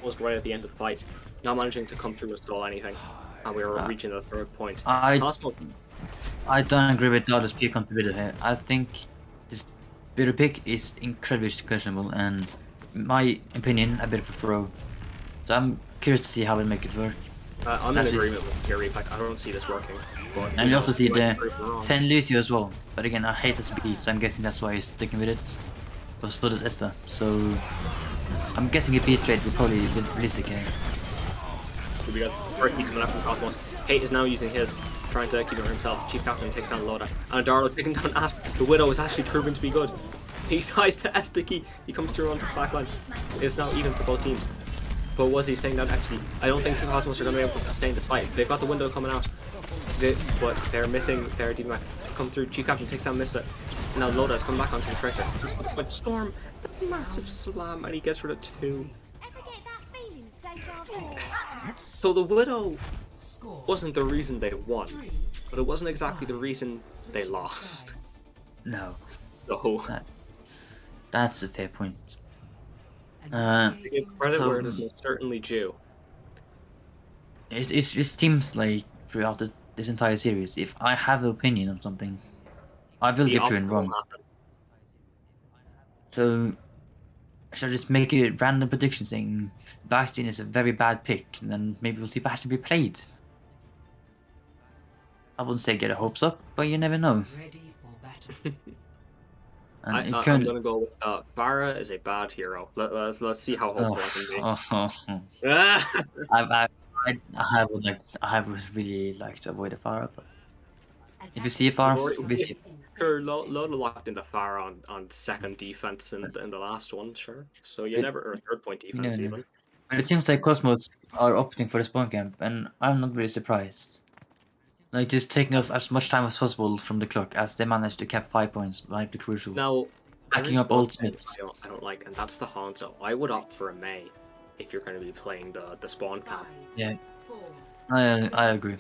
was right at the end of the fight, not managing to come through and stall anything, and we were reaching the 3rd point. I don't agree with Dada's pick on the video here. I think this video pick is incredibly questionable, and in my opinion, a bit of a throw. So I'm curious to see how we make it work. I'm in agreement with your Reflect. I don't see this working. And you also see the Saint Lucio as well. But again, I hate the speed, so I'm guessing that's why he's sticking with it. But so does Esther. So I'm guessing a beat trade will probably be realistic here. We got Berkey coming up from Cosmos. Kate is now using his, trying to keep it for himself. Chief Captain takes down Loda. And Darlo taking down Asp. The Widow is actually proving to be good. He ties to Estiki. He comes through onto the backline. It's now even for both teams. But was he staying down FT? I don't think the Cosmos are going to be able to sustain this fight. They've got the window coming out. But they're missing their DMAC. Come through. Chief Captain takes down Misfit. Now Loda has come back onto the Tracer. But Storm, the massive slam, and he gets rid of 2. So the Widow wasn't the reason they won, but it wasn't exactly the reason they lost. No. So that's a fair point. To give credit where it is most certainly due. It seems like throughout this entire series, if I have an opinion on something, I will get proven wrong. So should I just make a random prediction saying Bastion is a very bad pick, and then maybe we'll see Bastion be played? I wouldn't say get your hopes up, but you never know. Ready for battle. I'm gonna go with Farah is a bad hero. Let's see how hopeful I can be. I would really like to avoid a Farah, but if you see a Farah, Sure, Loda locked into Farah on 2nd defense in the last one, sure. So you never, or 3rd point defense even. But it seems like Cosmos are opting for the spawn camp, and I'm not really surprised. Like just taking off as much time as possible from the clock, as they managed to cap 5 points might be crucial. Now, Hacking there is up one ultimates. thing I don't like, and that's the Hanzo. I would opt for a Mei if you're going to be playing the spawn camp. Yeah, I agree.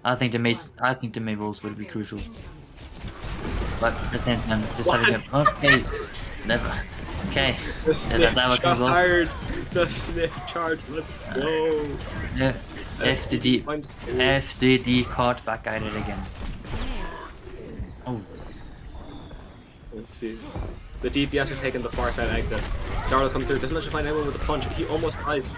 I think the May rolls would be crucial. But at the same time, just having a okay, never. Okay, The sniff that was good. charge! The sniff charge, let's go! Yeah, FDD card back at it again. Oh, Let's see. The DPS are taking the far side exit. Darla comes through, doesn't manage to find anyone with a punch. He almost dies.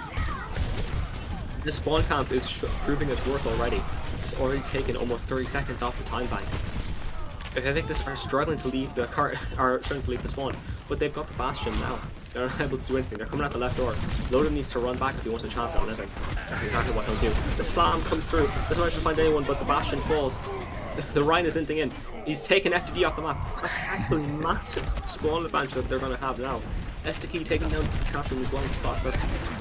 This spawn camp is proving its worth already. It's already taken almost 30 seconds off the time bank. If Vae Victis are struggling to leave the cart, are struggling to leave the spawn, but they've got the Bastion now. They're not able to do anything. They're coming out the left door. Loda needs to run back if he wants a chance at anything. That's exactly what he'll do. The slam comes through. Doesn't manage to find anyone, but the Bastion falls. The Rhine is linting in. He's taken FTD off the map. That's actually massive spawn advantage that they're going to have now. Estaki taking down Captain is one spot.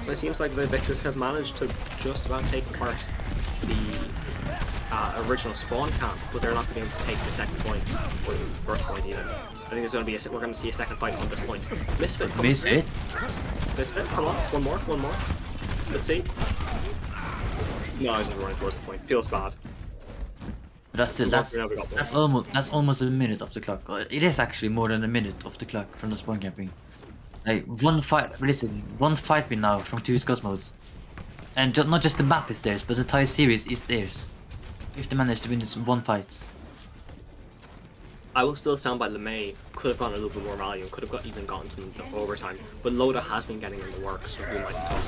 It seems like the Victors have managed to just about take apart the original spawn camp, but they're not going to be able to take the second point, or the first point even. I think there's going to be we're going to see a second fight on this point. Misfit, come on, one more. Let's see. No, I was just running towards the point. Feels bad. That's almost a minute of the clock. It is actually more than a minute of the clock from the spawn camping. Like one fight win now from 2 Cosmos, and not just the map is theirs, but the entire series is theirs. If they manage to win this one fight. I will still stand by LeMay. Could have gotten a little bit more value, could have even gotten to the overtime. But Loda has been getting in the work, so we might talk.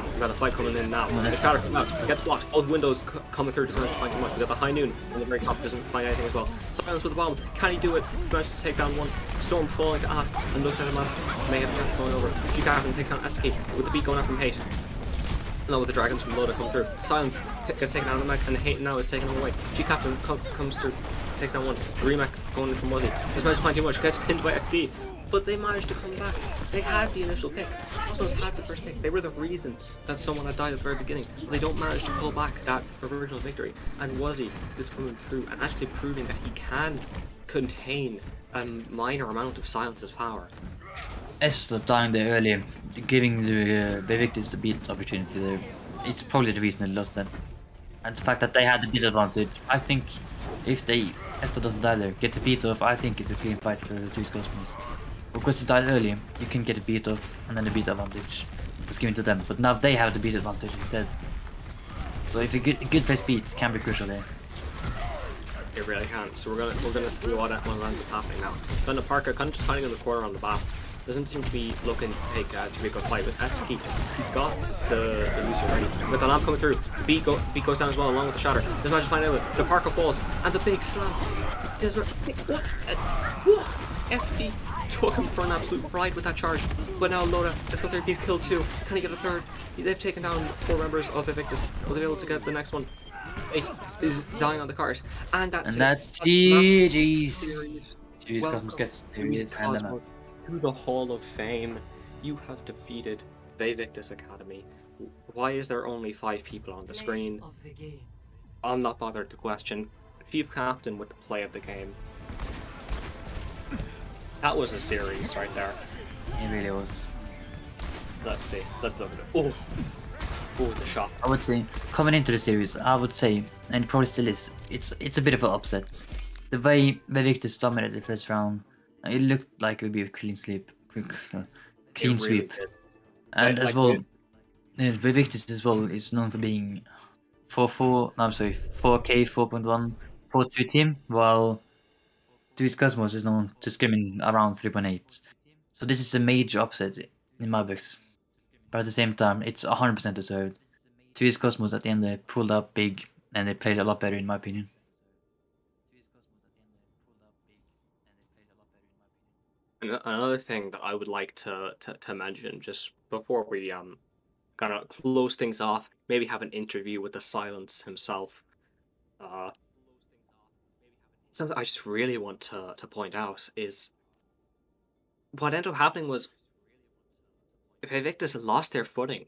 We've got a fight coming in now. The shatter comes out, it gets blocked. Both windows coming through, doesn't find too much. We got the high noon on the very top, doesn't find anything as well. Silence with the bomb. Can he do it? Manages to take down one. Storm falling to Asp, and look at him up. May have a chance going over. Captain takes down SK with the beat going out from Hate. No, with the dragons from Loda come through. Silence gets taken out of the mech, and the Hate now is taken away. Captain comes through, takes down one. Remech going in from Muzzy. Doesn't manage to find too much, gets pinned by FD. But they managed to come back. They had the initial pick. Cosmos had the first pick. They were the reason that someone had died at the very beginning. They don't manage to pull back that original victory. And Wuzzy is coming through and actually proving that he can contain a minor amount of Silence's power. Esther dying there early, giving the Vae Victis the beat opportunity there. It's probably the reason they lost that. And the fact that they had the beat advantage, I think if Esther doesn't die there, get the beat off, I think it's a clean fight for the 2 Cosmos. Because he died early, you can get a beat off, and then the beat advantage was given to them. But now they have the beat advantage instead. So if a good place beats can be crucial there. It really can. So we're gonna see what ends up happening now. Then the Parker kind of just hiding in the corner on the back. Doesn't seem to be looking to take to be a good fight with Estaki. He's got the Lucio ready. With the lamp coming through, beat goes down as well along with the shatter. Doesn't manage to find out the Parker falls and the big slam. FD took him for an absolute ride with that charge. But now Loda has got third, he's killed 2. Can he get a third? They've taken down 4 members of Vae Victis. Will they be able to get the next one? Ace is dying on the cart. And that's GG's. Cosmos gets series and Cosmos to the Hall of Fame. You have defeated Vae Victis Academy. Why is there only 5 people on the screen? I'm not bothered to question. Chief Captain with the play of the game. That was a series right there. It really was. Let's see. Let's look at it. Oh, the shot. I would say, coming into the series, I would say, and it probably still is, it's a bit of an upset. The way Vae Victis dominated the first round, it looked like it would be a clean sweep. Clean sweep. And as well, Vae Victis as well is known for being 4K, 4.1, 4-2 team, while 2 Cosmos is known to skimming around 3.8. So this is a major upset in my books. But at the same time, it's 100% deserved. 2 Cosmos at the end, they pulled up big, and they played a lot better in my opinion. Another thing that I would like to mention just before we kind of close things off, maybe have an interview with the Silence himself. Something I just really want to point out is what ended up happening was Vae Victis lost their footing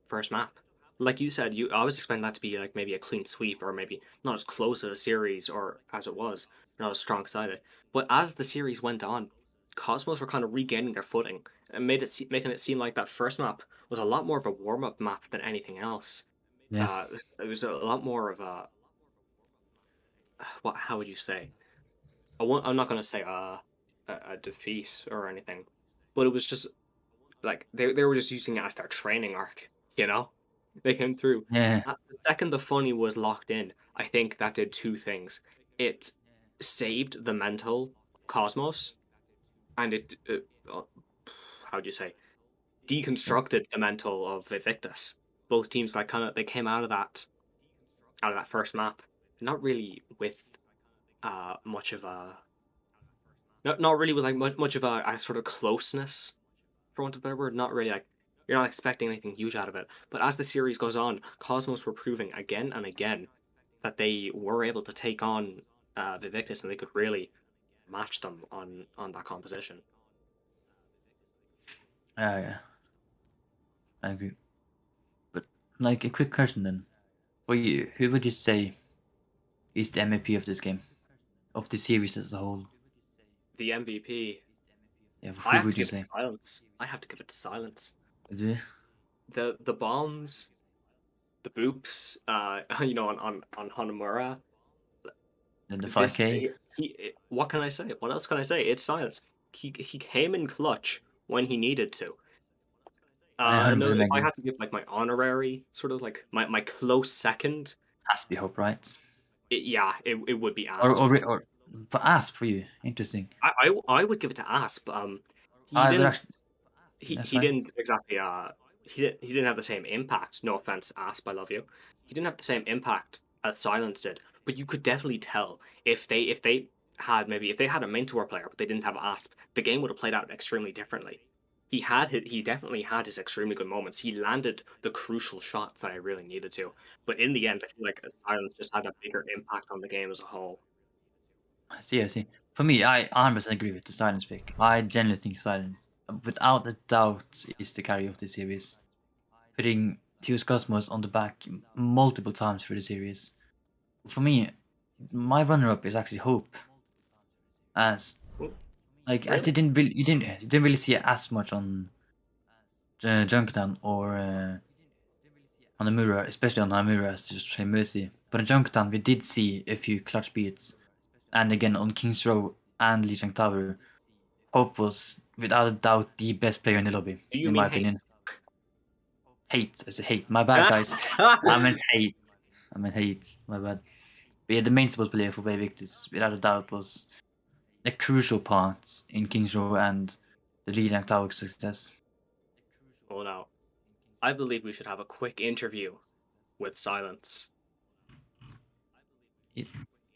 first map. like you said, I was expecting that to be like maybe a clean sweep, or maybe not as close to the series or as it was, not as strong sided. But as the series went on, Cosmos were kind of regaining their footing and making it seem like that first map was a lot more of a warm up map than anything else. Yeah. It was a lot more of a what? How would you say? I'm not gonna say a defeat or anything, but it was just like they were just using it as their training arc. You know, they came through. Yeah. The second the funny was locked in, I think that did two things. It saved the mental Cosmos, and how do you say, deconstructed the mental of Evictus. Both teams like kind of they came out of that first map, not really with much of a not really with like much of a sort of closeness, for want of a better word. Not really like you're not expecting anything huge out of it. But as the series goes on, Cosmos were proving again and again that they were able to take on the Victus, and they could really match them on that composition. Yeah. I agree. But like a quick question then. For you, who would you say is the MVP of this game? Of the series as a whole? The MVP, Yeah, I who have to would you give it say? to Silence. I have to give it to Silence. Would you? The bombs, the boops, on Hanamura. Then the This 5K? what can I say? What else can I say? It's Silence. He came in clutch when he needed to. I And then 100% if I agree. had to give like my honorary sort of like my close second, Has to be Hope, right? it would be Or Asp. or but Asp for you. Interesting. I would give it to Asp. He I would didn't actually. That's he fine. didn't exactly he didn't have the same impact. No offense, Asp, I love you. He didn't have the same impact as Silence did, but you could definitely tell if they had maybe if they had a mentor player but they didn't have Asp, the game would have played out extremely differently. He definitely had his extremely good moments. He landed the crucial shots that I really needed to. But in the end, I feel like Silence just had a bigger impact on the game as a whole. I see, I see. For me, I 100% agree with the Silence pick. I genuinely think Silence, without a doubt, is the carry of the series. Putting Teos Cosmos on the back multiple times for the series. For me, my runner-up is actually Hope. As as Really? you didn't really see it as much on Junkertown or on Amura, especially on Amura as just play Mercy. But on Junkertown, we did see a few clutch beats, and again on King's Row and Lijiang Tower, Hope was without a doubt the best player in the lobby, Do you in mean my hate? opinion. Hate, I say hate. My bad, guys. I meant hate. I meant hate. My bad. But yeah, the main support player for Vae Victis, without a doubt, was a crucial part in King's Row and the Lijiang Tower success. Oh no. I believe we should have a quick interview with Silence. It,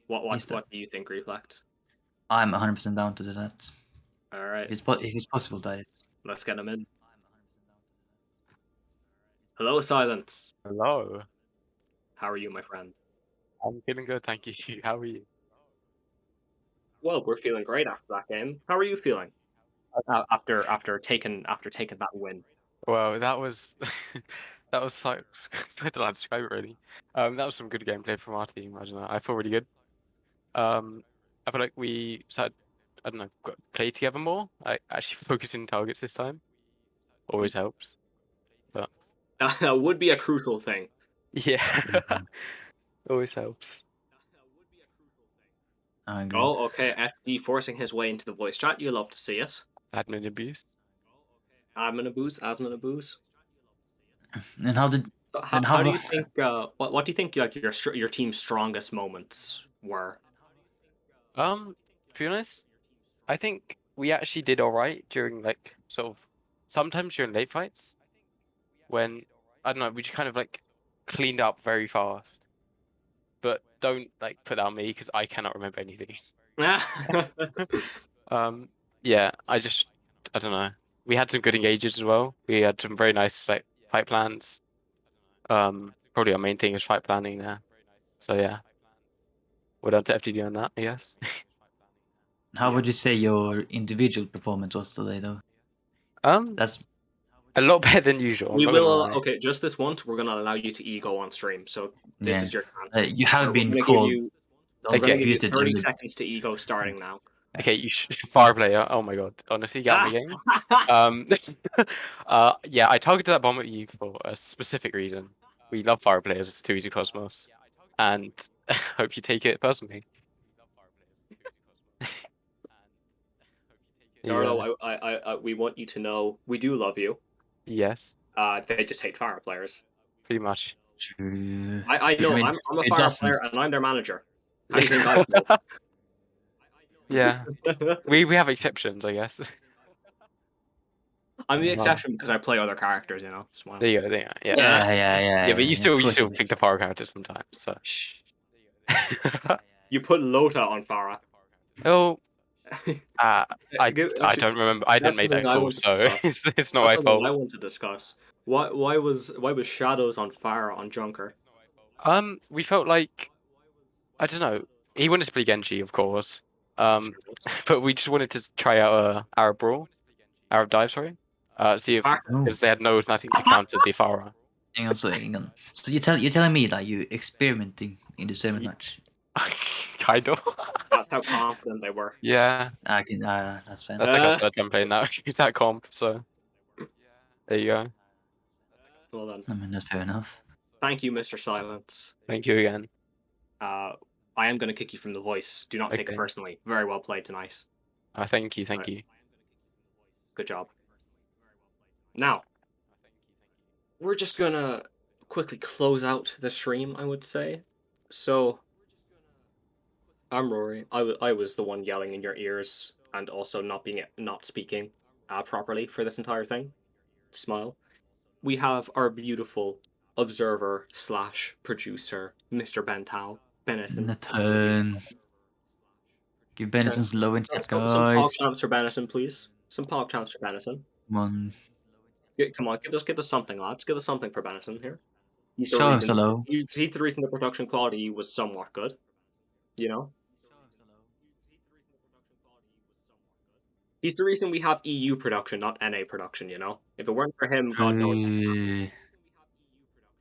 What do you think, Reflect? I'm 100% down to do that. All right, If it's possible, that is. let's get him in. Hello, Silence. Hello. How are you, my friend? I'm feeling good, thank you. How are you? Well, we're feeling great after that game. How are you feeling after taking that win? Well, that was that was so I don't know how to describe it really. That was some good gameplay from our team. I don't know. I feel really good. I feel like we started, I don't know, got play together more. I actually focusing targets this time always helps. But That would be a crucial thing. yeah, always helps. I agree. Oh, okay. FD forcing his way into the voice chat. You love to see it. Admin abuse. Admin abuse. And how did So and how do how you think? What do you think like your team's strongest moments were? To be honest, I think we actually did all right during like sort of sometimes during late fights when I don't know, we just kind of like cleaned up very fast. But don't like put that on me because I cannot remember anything. Yeah, I don't know. We had some good engages as well. We had some very nice like fight plans. Probably our main thing is fight planning there. So yeah, well done to FTD on that, I guess. how Yeah. would you say your individual performance was today, though? Um, That's A lot better than usual. We I'm not gonna will. lie. Okay, just this once, we're gonna allow you to ego on stream. So this Yeah. is your chance. You have We're been gonna called. we're gonna give you Executed 30 in the- seconds to ego starting now. Okay, you fire player. Oh my god, honestly, get out of the game. Yeah, I targeted that bomb at you for a specific reason. We love fire players. It's too easy Cosmos, and hope you take it personally. Yeah. Darlo, we want you to know we do love you. Yes, They just hate fire players. pretty much. True. I know. mean, I'm a it fire doesn't. player and I'm their manager. How do you think I Yeah, feel? we have exceptions, I guess. I'm the Wow. exception because I play other characters. You know. Smile. There you go. There you go. Yeah. Yeah. But you still push pick the fire character sometimes. So. You put Lota on Farah. Oh, I Actually, don't remember. I didn't that's make something that I call, want to so discuss. it's not That's my something I fault. want to discuss. Why was Shadows on Farah on Junker? We felt like I don't know. He wanted to play Genji, of course. But we just wanted to try out Arab Brawl, Arab Dive, sorry. See if because they had nothing to counter the Farah. Hang on. So you're telling me that you experimenting in the sermon match? Kind of. That's how confident they were. Yeah, I can. That's fair. that's like our third time playing that that comp. So there you go. Well done. I mean, that's fair enough. Thank you, Mr. Silence. Thank you again. I am going to kick you from the voice. Do not take it Okay. personally. Very well played tonight. Thank you. Thank you. Good job. Now, we're just going to quickly close out the stream, I would say. So, I'm Rory. I was the one yelling in your ears and also not speaking properly for this entire thing. Smile. We have our beautiful observer / producer, Mr. Benetton. Nathan. Give Benson some love in chat, Some guys. pog champs for Benetton, please. Some pog champs for Benetton. Come on. Come on, give us something, lads. Give us something for Benetton here. Show him some love. He's the reason the production quality was somewhat good. You know? He's the reason we have EU production, not NA production, you know? If it weren't for him, God knows.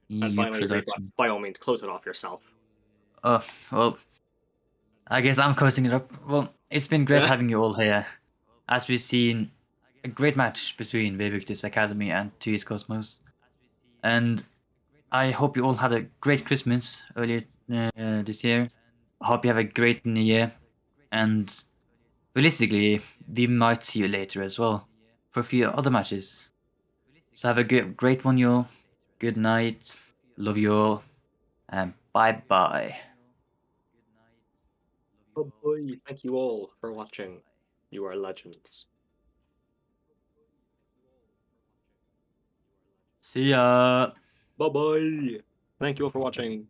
And finally, production. by all means, close it off yourself. Oh, well, I guess I'm closing it up. Well, it's been great having you all here. As we've seen, a great match between Vae Victis Academy and 2 Cosmos. And I hope you all had a great Christmas earlier this year. I hope you have a great New Year. And realistically, we might see you later as well for a few other matches. So have a great one, you all. Good night. Love you all. And bye-bye. Oh boy, thank you all for watching. You are legends. See ya. Bye-bye. Thank you all for watching.